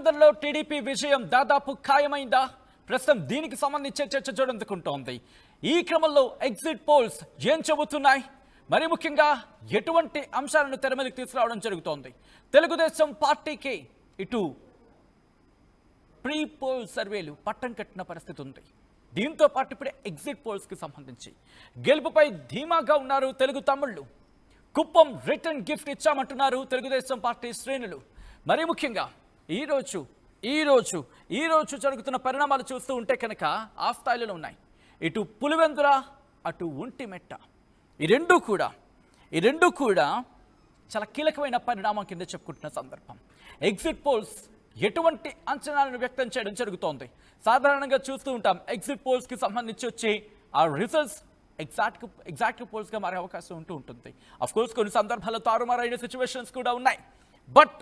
పులివెందులలో TDP విజయం దాదాపు ఖాయమైందా? ప్రస్తుతం దీనికి సంబంధించే చర్చ జోరందుకుంటోంది. ఈ క్రమంలో ఎగ్జిట్ పోల్స్ ఏం చెబుతున్నాయి? మరి ముఖ్యంగా ఎటువంటి అంశాలను తెర మీదకి తీసుకురావడం జరుగుతోంది? తెలుగుదేశం పార్టీకి ఇటు ప్రీ పోల్ సర్వేలు పట్టం కట్టిన పరిస్థితి ఉంది. దీంతో పాటు ఇప్పుడే ఎగ్జిట్ పోల్స్కి సంబంధించి గెలుపుపై ధీమాగా ఉన్నారు తెలుగు తమ్ముళ్ళు. కుప్పం రిటర్న్ గిఫ్ట్ ఇచ్చామంటున్నారు తెలుగుదేశం పార్టీ శ్రేణులు. మరి ముఖ్యంగా ఈరోజు జరుగుతున్న పరిణామాలు చూస్తూ ఉంటే కనుక ఆ స్థాయిలో ఉన్నాయి. ఇటు పులివెందుల, అటు ఒంటిమిట్ట, ఈ రెండు కూడా చాలా కీలకమైన పరిణామం కింద చెప్పుకుంటున్న సందర్భం. ఎగ్జిట్ పోల్స్ ఎటువంటి అంచనాలను వ్యక్తం చేయడం జరుగుతోంది? సాధారణంగా చూస్తూ ఉంటాం ఎగ్జిట్ పోల్స్కి సంబంధించి వచ్చే ఆ రిజల్ట్స్ ఎగ్జాక్ట్ పోల్స్గా మారే అవకాశం ఉంటుంది. అఫ్కోర్స్ కొన్ని సందర్భాల్లో తారుమారైన సిచ్యువేషన్స్ కూడా ఉన్నాయి. బట్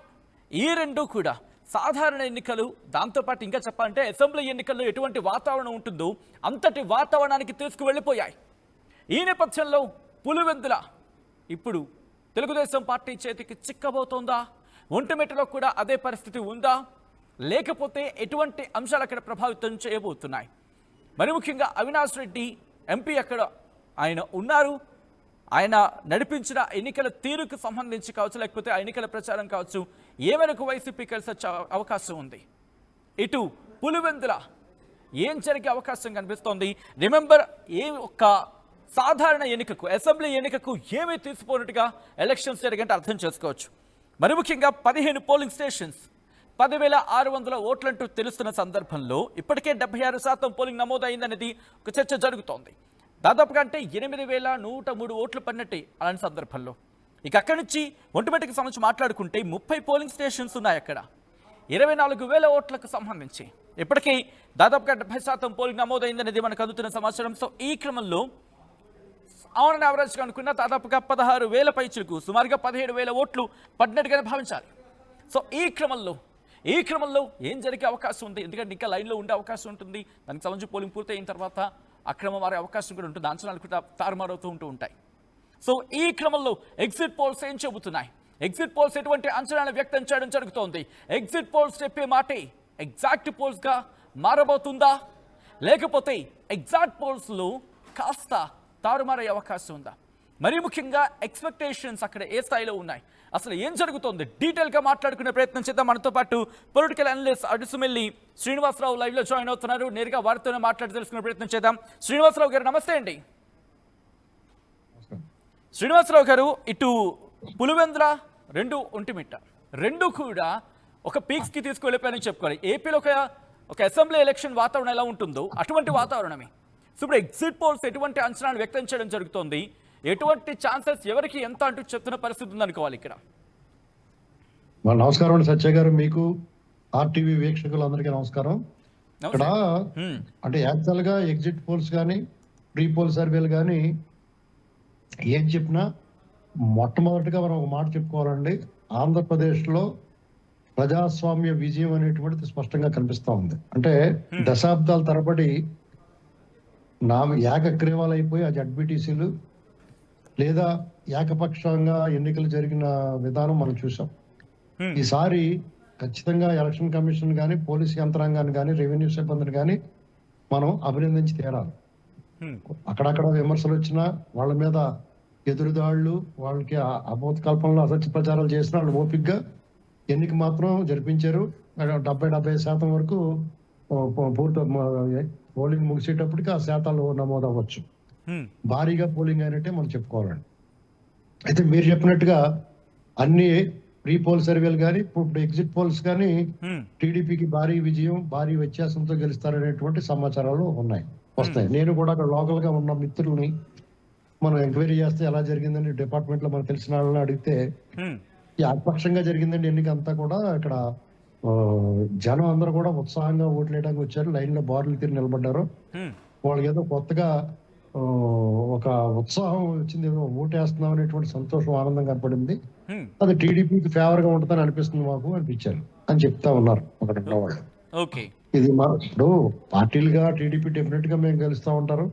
ఈ రెండు కూడా సాధారణ ఎన్నికలు, దాంతోపాటు ఇంకా చెప్పాలంటే అసెంబ్లీ ఎన్నికల్లో ఎటువంటి వాతావరణం ఉంటుందో అంతటి వాతావరణానికి తీసుకువెళ్ళిపోయాయి. ఈ నేపథ్యంలో పులివెందుల ఇప్పుడు తెలుగుదేశం పార్టీ చేతికి చిక్కబోతోందా? ఒంటిమిట్టలో కూడా అదే పరిస్థితి ఉందా? లేకపోతే ఎటువంటి అంశాలు అక్కడ ప్రభావితం చేయబోతున్నాయి? మరి ముఖ్యంగా అవినాష్ రెడ్డి ఎంపీ అక్కడ ఆయన ఉన్నారు. ఆయన నడిపించిన ఎన్నికల తీరుకు సంబంధించి కావచ్చు, లేకపోతే ఆ ఎన్నికల ప్రచారం కావచ్చు, ఏమైనా వైసీపీ కలిసి వచ్చే అవకాశం ఉంది. ఇటు పులివెందుల ఏం జరిగే అవకాశం కనిపిస్తోంది? రిమెంబర్, ఒక్క సాధారణ ఎన్నికకు, అసెంబ్లీ ఎన్నికకు ఏమీ తీసిపోయినట్టుగా ఎలక్షన్స్ జరిగంటే అర్థం చేసుకోవచ్చు. మరి ముఖ్యంగా 15 పోలింగ్ స్టేషన్స్, 10,600 ఓట్లంటూ తెలుస్తున్న సందర్భంలో ఇప్పటికే 76% పోలింగ్ నమోదైందనేది ఒక చర్చ జరుగుతోంది. దాదాపుగా అంటే 8,103 ఓట్లు పడినట్టే. అలాంటి సందర్భంలో ఇక అక్కడి నుంచి ఒంటిమిట్టకి సంబంధించి మాట్లాడుకుంటే 30 పోలింగ్ స్టేషన్స్ ఉన్నాయి. అక్కడ 24,000 ఓట్లకు సంబంధించి ఇప్పటికీ దాదాపుగా 70% పోలింగ్ నమోదైందనేది మనకు అందుతున్న సమాచారం. సో ఈ క్రమంలో ఆన్ యావరేజ్గా అనుకున్న దాదాపుగా 16,000 పైచులకు సుమారుగా 17,000 ఓట్లు పడినట్టుగానే భావించాలి. సో ఈ క్రమంలో ఏం జరిగే అవకాశం ఉంది? ఎందుకంటే ఇంకా లైన్లో ఉండే అవకాశం ఉంటుంది. దానికి సంబంధించి పోలింగ్ పూర్తి అయిన తర్వాత అక్రమం మారే అవకాశం కూడా ఉంటుంది. అంచనాలు కూడా తారుమారవుతూ ఉంటాయి. సో ఈ క్రమంలో ఎగ్జిట్ పోల్స్ ఏం చెబుతున్నాయి? ఎగ్జిట్ పోల్స్ ఎటువంటి అంచనాలు వ్యక్తం చేయడం జరుగుతోంది? ఎగ్జిట్ పోల్స్ చెప్పే మాటే ఎగ్జాక్ట్ పోల్స్గా మారబోతుందా? లేకపోతే ఎగ్జాక్ట్ పోల్స్లో కాస్త తారుమారయ్యే అవకాశం ఉందా? మరీ ముఖ్యంగా ఎక్స్పెక్టేషన్స్ అక్కడ ఏ స్థాయిలో ఉన్నాయి? అసలు ఏం జరుగుతోంది? డీటెయిల్గా మాట్లాడుకునే ప్రయత్నం చేద్దాం. మనతో పాటు పొలిటికల్ అనలిస్ట్ అడుసుమెల్లి శ్రీనివాసరావు లైవ్లో జాయిన్ అవుతున్నారు. నేరుగా వారితోనే మాట్లాడి తెలుసుకునే ప్రయత్నం చేద్దాం. శ్రీనివాసరావు గారు నమస్తే అండి. శ్రీనివాసరావు గారు, ఇటు పులివెందుల, రెండు ఒంటిమిట్ట, రెండు కూడా ఒక పీక్స్కి తీసుకువెళ్ళిపోయారని చెప్పుకోవాలి. ఏపీలో ఒక అసెంబ్లీ ఎలక్షన్ వాతావరణం ఎలా ఉంటుందో అటువంటి వాతావరణమే. సో ఇప్పుడు ఎగ్జిట్ పోల్స్ ఎటువంటి అంచనాలు వ్యక్తం చేయడం జరుగుతోంది? ఎటువంటి ఛాన్సెస్ ఎవరికి ఎంత అంటూ చెప్తున్న పరిస్థితి ఉందనుకోవాలి ఇక్కడ? నమస్కారం అండి సత్య గారు, మీకు ఆర్టీవీ వీక్షకులందరికీ నమస్కారం. ఇక్కడ అంటే యాక్చువల్ గా ఎగ్జిట్ పోల్స్ కానీ ప్రీ పోల్ సర్వేలు కానీ ఏం చెప్పినా మొట్టమొదటిగా మనం ఒక మాట చెప్పుకోవాలండి. ఆంధ్రప్రదేశ్లో ప్రజాస్వామ్య విజయం అనేటువంటిది స్పష్టంగా కనిపిస్తూ ఉంది. అంటే దశాబ్దాల తరబడి ఏకగ్రీవాలు అయిపోయి ఆ జడ్బీటీసీలు లేదా ఏకపక్షంగా ఎన్నికలు జరిగిన విధానం మనం చూసాం. ఈసారి ఖచ్చితంగా ఎలక్షన్ కమిషన్ కానీ, పోలీస్ యంత్రాంగాన్ని కానీ, రెవెన్యూ సిబ్బందిని కానీ మనం అభినందించి తీరాలి. అక్కడక్కడ విమర్శలు వచ్చినా, వాళ్ళ మీద ఎదురుదాళ్లు, వాళ్ళకి అబోధ కల్పనలు, అసత్య ప్రచారాలు చేసిన వాళ్ళు ఓపికగా ఎన్నిక మాత్రం జరిపించారు. 70-70% వరకు పూర్తి పోలింగ్ ముగిసేటప్పటికి ఆ శాతాలు నమోదు అవ్వచ్చు. భారీగా పోలింగ్ అయినట్టే మనం చెప్పుకోవాలండి. అయితే మీరు చెప్పినట్టుగా అన్ని ప్రీ పోల్ సర్వేలు కానీ ఇప్పుడు ఎగ్జిట్ పోల్స్ కానీ టీడీపీకి భారీ విజయం, భారీ వ్యత్యాసంతో గెలుస్తారనేటువంటి సమాచారాలు వస్తాయి. నేను కూడా అక్కడ లోకల్ గా ఉన్న మిత్రుల్ని మనం ఎంక్వైరీ చేస్తే ఎలా జరిగిందని డిపార్ట్మెంట్ లో మనకు తెలిసిన వాళ్ళని అడిగితే ఏకపక్షంగా జరిగిందండి ఎన్నిక అంతా కూడా. ఇక్కడ జనం అందరూ కూడా ఉత్సాహంగా ఓట్లు వేయడానికి వచ్చారు. లైన్ లో బార్లు తిరిగి నిలబడ్డారు. వాళ్ళకి ఏదో కొత్తగా ఒక ఉత్సాహం వచ్చింది, ఓటేస్తున్నాం అనేటువంటి సంతోషం, ఆనందం కనపడింది. అది టీడీపీకి ఫేవర్ గా ఉంటుందని అనిపిస్తుంది మాకు అనిపించారు అని చెప్తా ఉన్నారు అక్కడ ఉన్న వాళ్ళు. ఇది ఇప్పుడు పార్టీలుగా టీడీపీ డెఫినెట్ గా మేము గెలుస్తా ఉంటారు.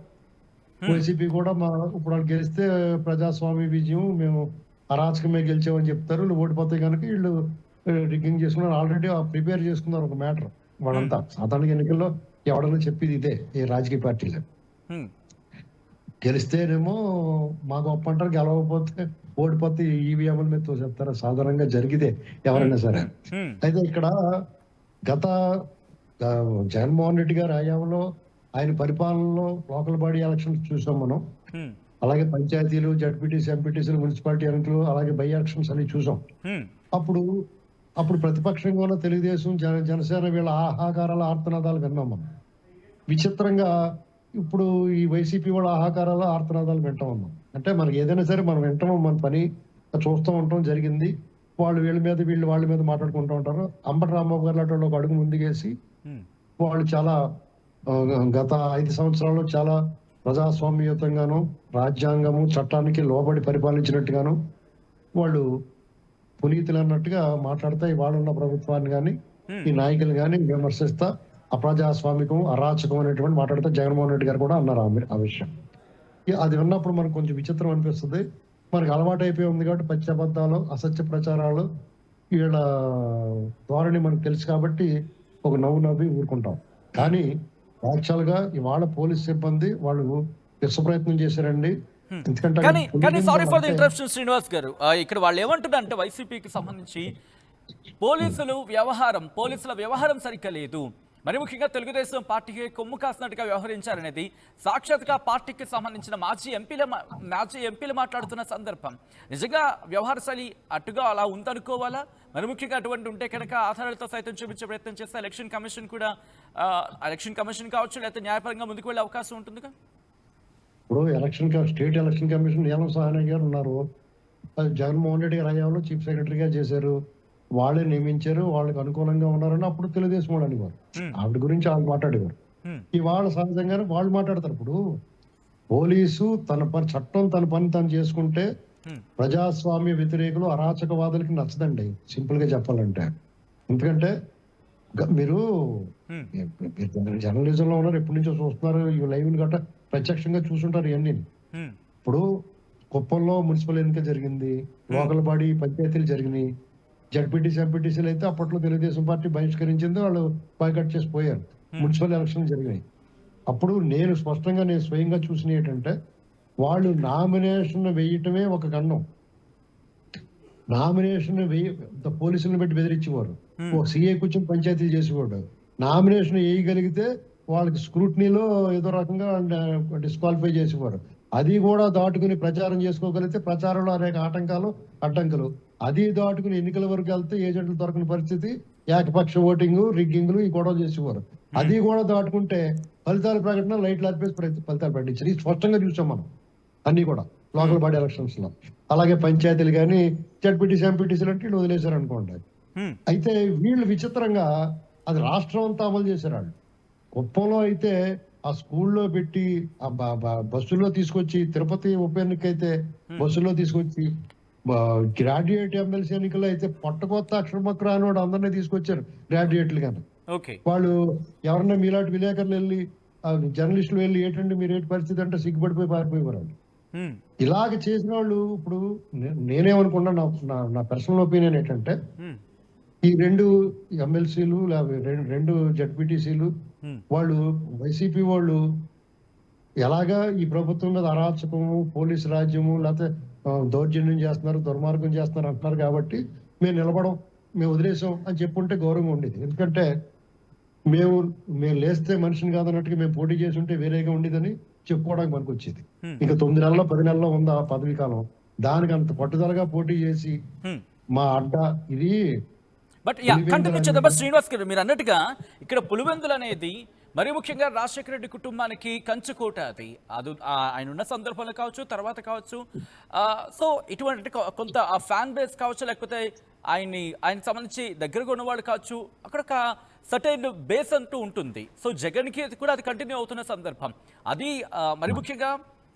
వైసీపీ కూడా ఇప్పుడు వాళ్ళు గెలిస్తే ప్రజాస్వామ్య విజయం, మేము అరాచకమే గెలిచామని చెప్తారు. ఓడిపోతే కనుక వీళ్ళు రిగ్గింగ్ చేసుకున్నారు, ఆల్రెడీ ప్రిపేర్ చేసుకున్నారు ఒక మ్యాటర్. వాళ్ళంతా సాధారణ ఎన్నికల్లో ఎవడన్నా చెప్పేది ఇదే ఈ రాజకీయ పార్టీలు. గెలిస్తేనేమో మా గొప్ప అంటారు, గెలవకపోతే ఓడిపోతే ఈవీఎంల మీద తోసేస్తారు. సాధారణంగా జరిగితే ఎవరైనా సరే. అయితే ఇక్కడ గత జగన్మోహన్ రెడ్డి గారి హయాంలో ఆయన పరిపాలనలో లోకల్ బాడీ ఎలక్షన్స్ చూసాం మనం. అలాగే పంచాయతీలు, జడ్పీటీసీ, ఎంపీటీసీలు, మున్సిపాలిటీ ఎన్నికలు, అలాగే బై ఎలక్షన్స్ అన్ని చూసాం. అప్పుడు ప్రతిపక్షంగా ఉన్న తెలుగుదేశం, జనసేన వీళ్ళ ఆహాకారాల ఆర్తనాదాలు విన్నాం మనం. విచిత్రంగా ఇప్పుడు ఈ వైసీపీ వాళ్ళ ఆహాకారాల ఆర్తనాదాలు వింటా ఉన్నాం. అంటే మనకి ఏదైనా సరే మనం వింటాము, మన పని చూస్తూ ఉంటాం జరిగింది. వాళ్ళు వీళ్ళ మీద, వీళ్ళు వాళ్ళ మీద మాట్లాడుకుంటూ ఉంటారు. అంబటి రాంబాబు గారు లాంటి వాళ్ళు ఒక అడుగు ముందుకేసి వాళ్ళు చాలా గత 5 సంవత్సరాల్లో చాలా ప్రజాస్వామ్యయుతంగాను, రాజ్యాంగము చట్టానికి లోబడి పరిపాలించినట్టుగాను వాళ్ళు పునీతులు అన్నట్టుగా మాట్లాడతా వాళ్ళున్న ప్రభుత్వాన్ని కానీ ఈ నాయకులు కానీ విమర్శిస్తా అప్రజాస్వామికం, అరాచకం అనేటువంటి మాట్లాడితే జగన్మోహన్ రెడ్డి గారు కూడా అన్నారు ఆ విషయం. అది విన్నప్పుడు మనకు కొంచెం విచిత్రం అనిపిస్తుంది. మనకు అలవాటు అయిపోయి ఉంది కాబట్టి పచ్చి అబద్ధాలు, అసత్య ప్రచారాలు వీళ్ళ ధోరణి మనకు తెలుసు కాబట్టి ఒక నవ్వి ఊరుకుంటాం. కానీ యాక్చువల్ గా ఇవాళ పోలీస్ సిబ్బంది వాళ్ళు విశ్వ ప్రయత్నం చేశారండి. కానీ sorry for the interruption Srinivas గారు, ఇక్కడ వాళ్ళు ఏమంటున్నారంటే వైసీపీకి సంబంధించి పోలీసుల వ్యవహారం సరిగ్గా లేదు, మరి ముఖ్యంగా తెలుగుదేశం పార్టీకి కొమ్ము కాసినట్టుగా వ్యవహరించారనేది సాక్షాత్గా పార్టీకి సంబంధించిన మాజీ ఎంపీలు మాట్లాడుతున్న సందర్భం. నిజంగా వ్యవహార శైలి అటుగా అలా ఉందనుకోవాలా? మరి ముఖ్యంగా అటువంటి ఉంటే కనుక ఆధారాలతో సైతం చూపించే ప్రయత్నం చేస్తే ఎలక్షన్ కమిషన్ కావచ్చు, లేకపోతే న్యాయపరంగా ముందుకు వెళ్ళే అవకాశం ఉంటుందిగా. ఇప్పుడు స్టేట్ ఎలక్షన్ కమిషన్ నీలం సాహ్ని గారు ఉన్నారు. జగన్మోహన్ రెడ్డి గారి హయాంలో చీఫ్ సెక్రటరీగా చేశారు. వాళ్ళే నియమించారు, వాళ్ళకి అనుకూలంగా ఉన్నారని అప్పుడు తెలుగుదేశం వాళ్ళు అనేవారు. ఆవిడ గురించి వాళ్ళు మాట్లాడేవారు. ఇవాళ సహజంగానే వాళ్ళు మాట్లాడతారు. ఇప్పుడు పోలీసు చట్టం తన పని తను చేసుకుంటే ప్రజాస్వామ్య వ్యతిరేకులు, అరాచకవాదులకి నచ్చదండి, సింపుల్ గా చెప్పాలంటే. ఎందుకంటే మీరు జర్నలిజంలో ఉన్నారు, ఎప్పటి నుంచో చూస్తున్నారు, ఈ లైవ్ గట్రా ప్రత్యక్షంగా చూసుంటారు ఇవన్నీ. ఇప్పుడు కుప్పంలో మున్సిపల్ ఎన్నిక జరిగింది, లోకల్ బాడీ పంచాయతీలు జరిగినాయి, జడ్పీటీసీ, ఎంపీటీసీలు అయితే అప్పట్లో తెలుగుదేశం పార్టీ బహిష్కరించింది, వాళ్ళు బాయ్కట్ చేసి పోయారు. మున్సిపల్ ఎలక్షన్ జరిగినాయి. అప్పుడు నేను స్వయంగా చూసిన ఏంటంటే వాళ్ళు నామినేషన్ వేయటమే ఒక గండం. నామినేషన్ పోలీసులను పెట్టి బెదిరించేవారు, ఒక సీఏ కూర్చొని పంచాయతీలు చేసేవాడు. నామినేషన్ వేయగలిగితే వాళ్ళకి స్క్రూట్నీలో ఏదో రకంగా డిస్క్వాలిఫై చేసేవారు. అది కూడా దాటుకుని ప్రచారం చేసుకోగలిగితే ప్రచారంలో అనేక అడ్డంకులు అది దాటుకుని ఎన్నికల వరకు వెళ్తే ఏజెంట్లు దొరకని పరిస్థితి, ఏకపక్ష ఓటింగ్, రిగ్గింగ్లు ఈ గొడవ చేసేవారు. అది కూడా దాటుకుంటే ఫలితాల ప్రకటన లైట్లు ఆర్పేసి ఫలితాలు ప్రకటించారు. ఇది స్పష్టంగా చూసాం మనం అన్ని కూడా లోకల్ బాడీ ఎలక్షన్స్ లో. అలాగే పంచాయతీలు కానీ జడ్పీటీసీ, ఎంపీటీసీలు అంటే వీళ్ళు వదిలేశారు అనుకోండి. అయితే వీళ్ళు విచిత్రంగా అది రాష్ట్రం అంతా అమలు చేశారు. వాళ్ళు కుప్పంలో అయితే ఆ స్కూల్లో పెట్టి ఆ బస్సులో తీసుకొచ్చి, తిరుపతి ఉప ఎన్నిక అయితే బస్సులో తీసుకొచ్చి, గ్రాడ్యుయేట్ ఎమ్మెల్సీ ఎన్నికల్లో అయితే పొట్టకొత్త అక్షరమక్క రానివాడు అందరినీ తీసుకొచ్చారు గ్రాడ్యుయేట్లు గాని. వాళ్ళు ఎవరన్నా మీలాంటి విలేకరులు వెళ్ళి, జర్నలిస్టులు వెళ్ళి ఏంటంటే మీరు ఏంటి పరిస్థితి అంటే సిగ్గుపడిపోయి పారిపోయేవారు. ఇలాగ చేసిన వాళ్ళు ఇప్పుడు నేనేమనుకున్నా, నా పర్సనల్ ఒపీనియన్ ఏంటంటే ఈ 2 ఎమ్మెల్సీలు, 2 జడ్పీటీసీలు వాళ్ళు వైసీపీ వాళ్ళు ఎలాగా ఈ ప్రభుత్వం మీద అరాచకము, పోలీసు రాజ్యము, లేకపోతే దౌర్జన్యం చేస్తున్నారు, దుర్మార్గం చేస్తున్నారు అంటున్నారు కాబట్టి మేము నిలబడం, మేము వదిలేసాం అని చెప్పుంటే గౌరవం ఉండేది. ఎందుకంటే మేము లేస్తే మనిషిని కాదన్నట్టుగా మేము పోటీ చేసి ఉంటే వేరేగా ఉండేదని చెప్పుకోవడానికి మనకు వచ్చేది. ఇంకా 9 నెలల్లో 10 నెలల్లో ఉందా పదవీ కాలం, దానికి అంత పట్టుదలగా పోటీ చేసి మా అడ్డ ఇది. బట్ కంటిన్యూ చేద్దాం శ్రీనివాస్ గారు, మీరు అన్నట్టుగా ఇక్కడ పులివెందులు అనేది మరి ముఖ్యంగా రాజశేఖర రెడ్డి కుటుంబానికి కంచుకోట. అది ఆయన ఉన్న సందర్భంలో కావచ్చు, తర్వాత కావచ్చు. సో ఇటువంటి కొంత ఆ ఫ్యాన్ బేస్ కావచ్చు, లేకపోతే ఆయనకి సంబంధించి దగ్గరగా ఉన్నవాళ్ళు కావచ్చు, అక్కడ ఒక సర్టైన్ బేస్ అంటూ ఉంటుంది. సో జగన్కి కూడా అది కంటిన్యూ అవుతున్న సందర్భం అది. మరి ముఖ్యంగా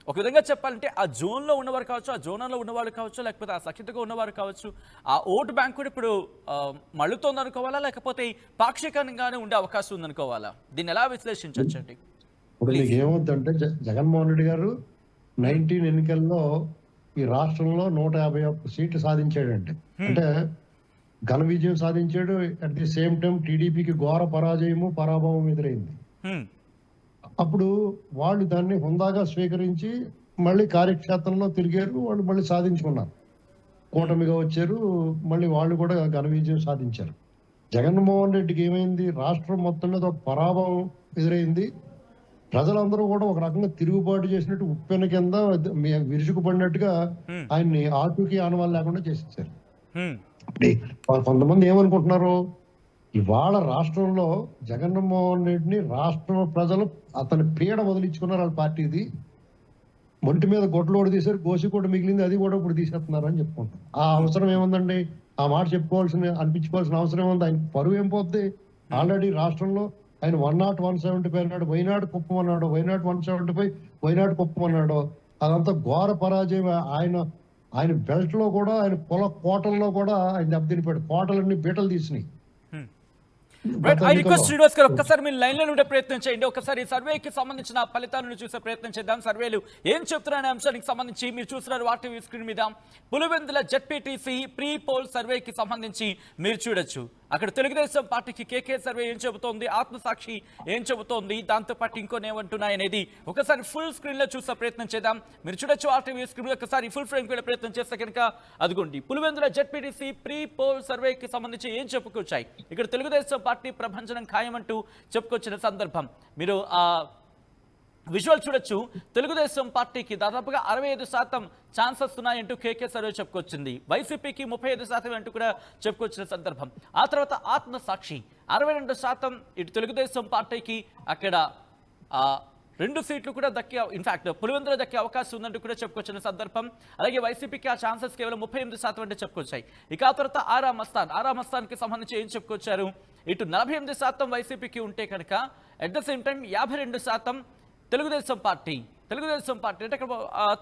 ఒక విధంగా చెప్పాలంటే ఆ జోన్లో ఉన్నవారు కావచ్చు, ఆ జోన్లో ఉన్నవాళ్ళు కావచ్చు, లేకపోతే ఆ సఖ్యతగా ఉన్నవారు కావచ్చు, ఆ ఓటు బ్యాంక్ కూడా ఇప్పుడు మళ్ళుతోంది అనుకోవాలా, లేకపోతే పాక్షికంగానే ఉండే అవకాశం ఉందనుకోవాలా? దీన్ని ఎలా విశ్లేషించవచ్చండి? ఇప్పుడు మీకు ఏమవుతుందంటే జగన్మోహన్ రెడ్డి గారు 19 ఎన్నికల్లో ఈ రాష్ట్రంలో 151 సీట్లు సాధించాడండి. అంటే ఘన విజయం సాధించాడు. అట్ ది సేమ్ టైం టీడీపీకి ఘోర పరాభవం ఎదురైంది. అప్పుడు వాళ్ళు దాన్ని హుందాగా స్వీకరించి మళ్ళీ కార్యక్షేత్రంలో తిరిగారు. వాళ్ళు మళ్ళీ సాధించుకున్నారు, కూటమిగా వచ్చారు. మళ్ళీ వాళ్ళు కూడా ఘన విజయం సాధించారు. జగన్మోహన్ రెడ్డికి ఏమైంది, రాష్ట్రం మొత్తం మీద ఒక పరాభవం ఎదురైంది. ప్రజలందరూ కూడా ఒక రకంగా తిరుగుబాటు చేసినట్టు ఉప్పెన కింద విరుచుకుపడినట్టుగా ఆయన్ని ఆచూకీ ఆనవాళ్ళు లేకుండా చేసేసారు. కొంతమంది ఏమనుకుంటున్నారు, ఇవాళ రాష్ట్రంలో జగన్మోహన్ రెడ్డిని రాష్ట్ర ప్రజలు అతని పీడ వదిలించుకున్నారు. వాళ్ళ పార్టీది ఒంటి మీద గొడ్లు కూడా తీశారు, గోసి కూడా మిగిలింది, అది కూడా ఇప్పుడు తీసేస్తున్నారు అని చెప్పుకుంటారు. ఆ అవసరం ఏముందండి, ఆ మాట అనిపించుకోవాల్సిన అవసరం ఏముంది? ఆయన పరువు ఏం పోద్ది? ఆల్రెడీ రాష్ట్రంలో ఆయన 101, 175 అన్నాడు, వైనాడు కుప్పం అన్నాడు, వైనాడు 175, వైనాడు కుప్పం అన్నాడు. అదంతా ఘోర పరాజయం. ఆయన బెల్ట్ లో కూడా, ఆయన కోటల్లో కూడా ఆయన దెబ్బతినిపోయాడు. కోటలన్నీ బీటలు తీసినాయి. ఐ రిక్వెస్ట్ శ్రీనివాస్ గారు ఒక్కసారి మీరు లైన్ లో ఉండే ప్రయత్నం చేయండి. ఒకసారి సర్వేకి సంబంధించిన ఫలితాలను చూసే ప్రయత్నం చేద్దాం. సర్వేలు ఏం చెప్తున్నారనే అంశానికి సంబంధించి మీరు చూస్తున్నారు వాటి స్క్రీన్ మీద. పులివెందుల జెడ్పీటీసీ ప్రీ పోల్ సర్వేకి సంబంధించి మీరు చూడొచ్చు. అక్కడ తెలుగుదేశం పార్టీకి కేకే సర్వే ఏం చెబుతోంది, ఆత్మసాక్షి ఏం చెబుతోంది, దాంతోపాటు ఇంకొని ఏమంటున్నాయి అనేది ఒకసారి ఫుల్ స్క్రీన్ లో చూసే ప్రయత్నం చేద్దాం. మీరు చూడొచ్చు ఆర్టీవీ స్క్రీన్ ఒకసారి ఫుల్ ఫ్రేమ్ వెళ్ళే ప్రయత్నం చేస్తే కనుక అదిగోండి పులివెందుల జెడ్పీటీసీ ప్రీ పోల్ సర్వేకి సంబంధించి ఏం చెప్పుకొచ్చాయి. ఇక్కడ తెలుగుదేశం పార్టీ ప్రభంజనం ఖాయమంటూ చెప్పుకొచ్చిన సందర్భం మీరు విజువల్ చూడొచ్చు. తెలుగుదేశం పార్టీకి దాదాపుగా 65% ఛాన్సెస్ ఉన్నాయంటూ కేకే సర్వే చెప్పుకొచ్చింది. వైసీపీకి 35% అంటూ కూడా చెప్పుకొచ్చిన సందర్భం. ఆ తర్వాత ఆత్మసాక్షి 62% ఇటు తెలుగుదేశం పార్టీకి అక్కడ 2 సీట్లు కూడా దక్కే, ఇన్ఫాక్ట్ పులివెందులో దక్కే అవకాశం ఉందంటూ కూడా చెప్పుకొచ్చిన సందర్భం. అలాగే వైసీపీకి ఆ ఛాన్సెస్ కేవలం 38% అంటే చెప్పుకొచ్చాయి. ఇక ఆ తర్వాత ఆరామస్థాన్కి సంబంధించి ఏం చెప్పుకొచ్చారు, ఇటు 48% వైసీపీకి ఉంటే కనుక at the same time 52% Telugu Desam party అంటే ఇక్కడ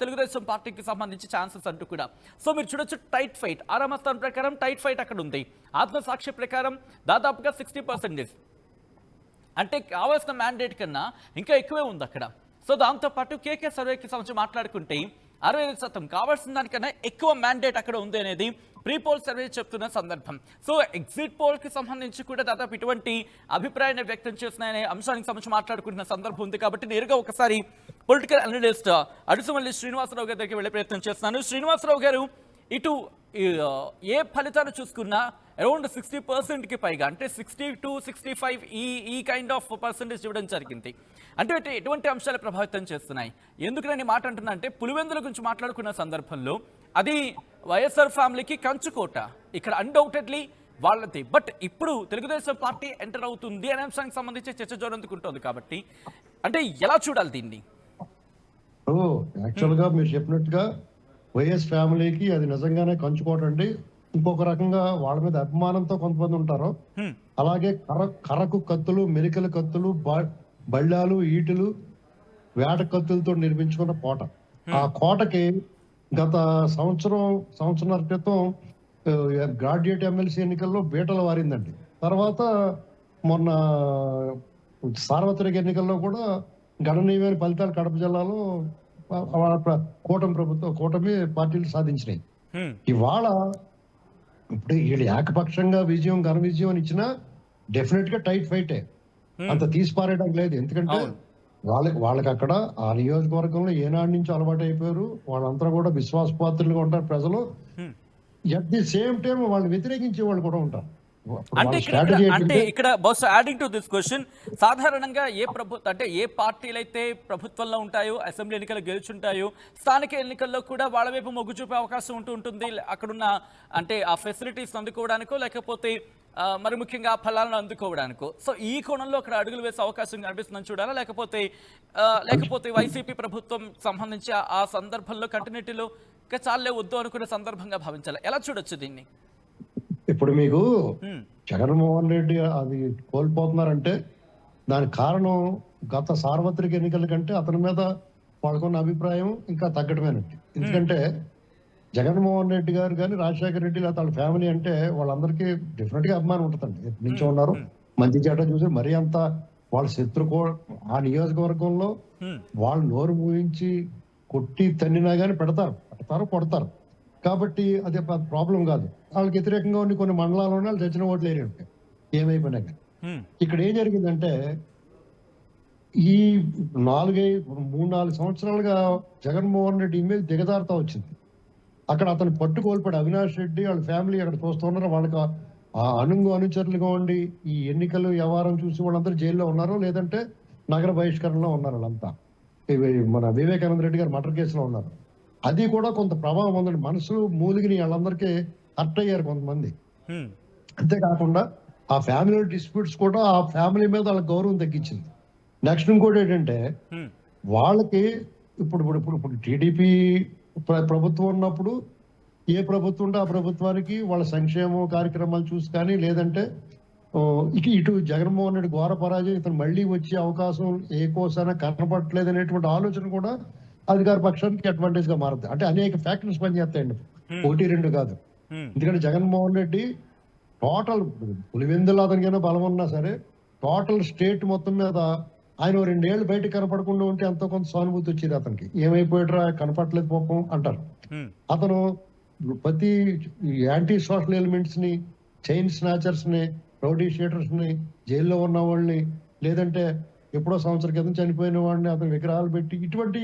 తెలుగుదేశం పార్టీకి సంబంధించి ఛాన్సెస్ అంటూ కూడా. సో మీరు చూడొచ్చు టైట్ ఫైట్. ఆరామస్థాన్ ప్రకారం టైట్ ఫైట్ అక్కడ ఉంది. ఆత్మసాక్షి ప్రకారం దాదాపుగా 60%, అంటే కావాల్సిన మ్యాండేట్ కన్నా ఇంకా ఎక్కువే ఉంది అక్కడ. సో దాంతోపాటు కేకే సర్వేకి సంబంధించి మాట్లాడుకుంటే 65% కావాల్సిన దానికన్నా ఎక్కువ మ్యాండేట్ అక్కడ ఉంది అనేది ప్రీ పోల్ సర్వే చెప్తున్న సందర్భం. సో ఎగ్జిట్ పోల్కి సంబంధించి కూడా దాదాపు ఇటువంటి అభిప్రాయాన్ని వ్యక్తం చేస్తున్నాయనే అంశానికి సంబంధించి మాట్లాడుకుంటున్న సందర్భం ఉంది. కాబట్టి నేరుగా ఒకసారి పొలిటికల్ అనలిస్ట్ అడుసుమల్లి శ్రీనివాసరావు గారి దగ్గరికి వెళ్ళే ప్రయత్నం చేస్తున్నాను. శ్రీనివాసరావు గారు, ఇటు ఏ ఫలితాలు చూసుకున్నా అరౌండ్ 60%కి పైగా, అంటే 60 to 65 ఈ కైండ్ ఆఫ్ పర్సెంటేజ్ ఇవ్వడం జరిగింది. అంటే ఎటువంటి అంశాలు ప్రభావితం చేస్తున్నాయి? ఎందుకు నేను మాట అంటున్నా అంటే పులివెందుల గురించి మాట్లాడుకున్న సందర్భంలో అది వైఎస్ఆర్ ఫ్యామిలీకి కంచుకోట, ఇక్కడ అన్డౌటెడ్లీ వాళ్ళది. బట్ ఇప్పుడు తెలుగుదేశం పార్టీ ఎంటర్ అవుతుంది అనే అంశానికి సంబంధించి చర్చ జోరందుకుంటోంది. కాబట్టి అంటే ఎలా చూడాలి దీన్ని? యాక్చువల్గా మీరు చెప్పినట్టుగా వైఎస్ ఫ్యామిలీకి అది నిజంగానే కంచుకోటండి. ఇంకొక రకంగా వాళ్ళ మీద అభిమానంతో కొంతమంది ఉంటారు. అలాగే కర్రకు కత్తులు, మెలికల కత్తులు, బళ్ళాలు, ఈటులు, వేట కత్తులతో నిర్మించుకున్న కోట. ఆ కోటకి గత సంవత్సరంన్నర క్రితం గ్రాడ్యుయేట్ ఎమ్మెల్సీ ఎన్నికల్లో బీటలు వారిందండి. తర్వాత మొన్న సార్వత్రిక ఎన్నికల్లో కూడా గణనీయమైన ఫలితాలు కడప జిల్లాలో కూటమి పార్టీలు సాధించినాయి. ఇవాళ ఇప్పుడు వీళ్ళు ఏకపక్షంగా ఘన విజయం అని ఇచ్చినా డెఫినెట్ గా టైట్ ఫైటే, అంత తీసిపారేయడానికి లేదు. ఎందుకంటే వాళ్ళకి అక్కడ ఆ నియోజకవర్గంలో ఏనాటి నుంచి అలవాటు అయిపోయారు. వాళ్ళంతా కూడా విశ్వాసపాత్రులుగా ఉంటారు ప్రజలు. ఎట్ ది సేమ్ టైం వాళ్ళు వ్యతిరేకించే వాళ్ళు కూడా ఉంటారు. అంటే ఇక్కడ బహుశా యాడింగ్ టు దిస్ క్వశ్చన్, సాధారణంగా ఏ పార్టీలు అయితే ప్రభుత్వంలో ఉంటాయో, అసెంబ్లీ ఎన్నికలు గెలుచుంటాయో, స్థానిక ఎన్నికల్లో కూడా వాళ్ళ వైపు మొగ్గు చూపే అవకాశం ఉంటుంది. అక్కడున్న అంటే ఆ ఫెసిలిటీస్ అందుకోవడానికో, లేకపోతే మరి ముఖ్యంగా ఆ ఫలాలను అందుకోవడానికో. సో ఈ కోణంలో అక్కడ అడుగులు వేసే అవకాశం కనిపిస్తుందని చూడాలా, లేకపోతే వైసీపీ ప్రభుత్వం సంబంధించి ఆ సందర్భంలో కంటిన్యూటీలో ఇంకా చాలే వద్దు అనుకునే సందర్భంగా భావించాలి? ఎలా చూడొచ్చు దీన్ని? ఇప్పుడు మీకు జగన్మోహన్ రెడ్డి అది కోల్పోతున్నారంటే దానికి కారణం గత సార్వత్రిక ఎన్నికల కంటే అతని మీద వాళ్ళకున్న అభిప్రాయం ఇంకా తగ్గడమేనండి. ఎందుకంటే జగన్మోహన్ రెడ్డి గారు కానీ, రాజశేఖర రెడ్డి లేదా వాళ్ళ ఫ్యామిలీ అంటే వాళ్ళందరికీ డెఫినెట్ గా అభిమానం ఉంటుందండి. ఎప్పటి నుంచో ఉన్నారు, మంచి చెడ్డ చూసి మరీ అంత వాళ్ళ ఆ నియోజకవర్గంలో వాళ్ళు నోరు మూయించి కొట్టి తన్నినా కానీ పెడతారు, కొడతారు. కాబట్టి అదే ప్రాబ్లం కాదు. వాళ్ళకి వ్యతిరేకంగా ఉండి కొన్ని మండలాలు వాళ్ళు చచ్చిన ఓట్లు వేరే ఉంటాయి ఏమైపోయినా కానీ. ఇక్కడ ఏం జరిగిందంటే ఈ 3-4 సంవత్సరాలుగా జగన్మోహన్ రెడ్డి ఇమేజ్ దిగజారుతా వచ్చింది. అక్కడ అతను పట్టుకోల్పడి అవినాష్ రెడ్డి వాళ్ళ ఫ్యామిలీ అక్కడ చూస్తున్నారు. వాళ్ళకి ఆ అనుచరులుగా ఉండి ఈ ఎన్నికలు వ్యవహారం చూసి వాళ్ళందరూ జైల్లో ఉన్నారు, లేదంటే నగర బహిష్కరణలో ఉన్నారు. వాళ్ళంతా మన వివేకానంద రెడ్డి గారు మర్డర్ కేసులో ఉన్నారు. అది కూడా కొంత ప్రభావం ఉందండి. మనసు మూలిగిని వాళ్ళందరికీ హర్ట్ అయ్యారు కొంతమంది. అంతేకాకుండా ఆ ఫ్యామిలీ డిస్ప్యూట్స్ కూడా ఆ ఫ్యామిలీ మీద వాళ్ళకి గౌరవం తగ్గించింది. నెక్స్ట్ ఇంకోటి ఏంటంటే వాళ్ళకి ఇప్పుడు టీడీపీ ప్రభుత్వం ఉన్నప్పుడు ఏ ప్రభుత్వం ఉంటే ఆ ప్రభుత్వానికి వాళ్ళ సంక్షేమ కార్యక్రమాలు చూసి కానీ, లేదంటే ఇటు జగన్మోహన్ రెడ్డి ఘోర పరాజయం, ఇతను మళ్ళీ వచ్చే అవకాశం ఏ కోసాన కనపడట్లేదు అనేటువంటి ఆలోచన కూడా అధికార పక్షానికి అడ్వాంటేజ్ గా మారుతుంది. అంటే అనేక ఫ్యాక్టర్స్ పనిచేస్తాయండి, 1-2 కాదు. ఎందుకంటే జగన్మోహన్ రెడ్డి టోటల్ పులివెందులు అతనికైనా బలం ఉన్నా సరే టోటల్ స్టేట్ మొత్తం మీద ఆయన 2 ఏళ్ళు బయటకు కనపడకుండా ఉంటే ఎంతో కొంత సానుభూతి వచ్చేది అతనికి. ఏమైపోయాడ్రా కనపడలేదు పాపం అంటారు. అతను ప్రతి యాంటీ సోషల్ ఎలిమెంట్స్ ని, చైన్ స్నాచర్స్ ని, రౌడీ షీటర్స్ ని, జైల్లో ఉన్న వాళ్ళని, లేదంటే ఎప్పుడో సంవత్సరం క్రితం చనిపోయిన వాడిని అతను విగ్రహాలు పెట్టి ఇటువంటి,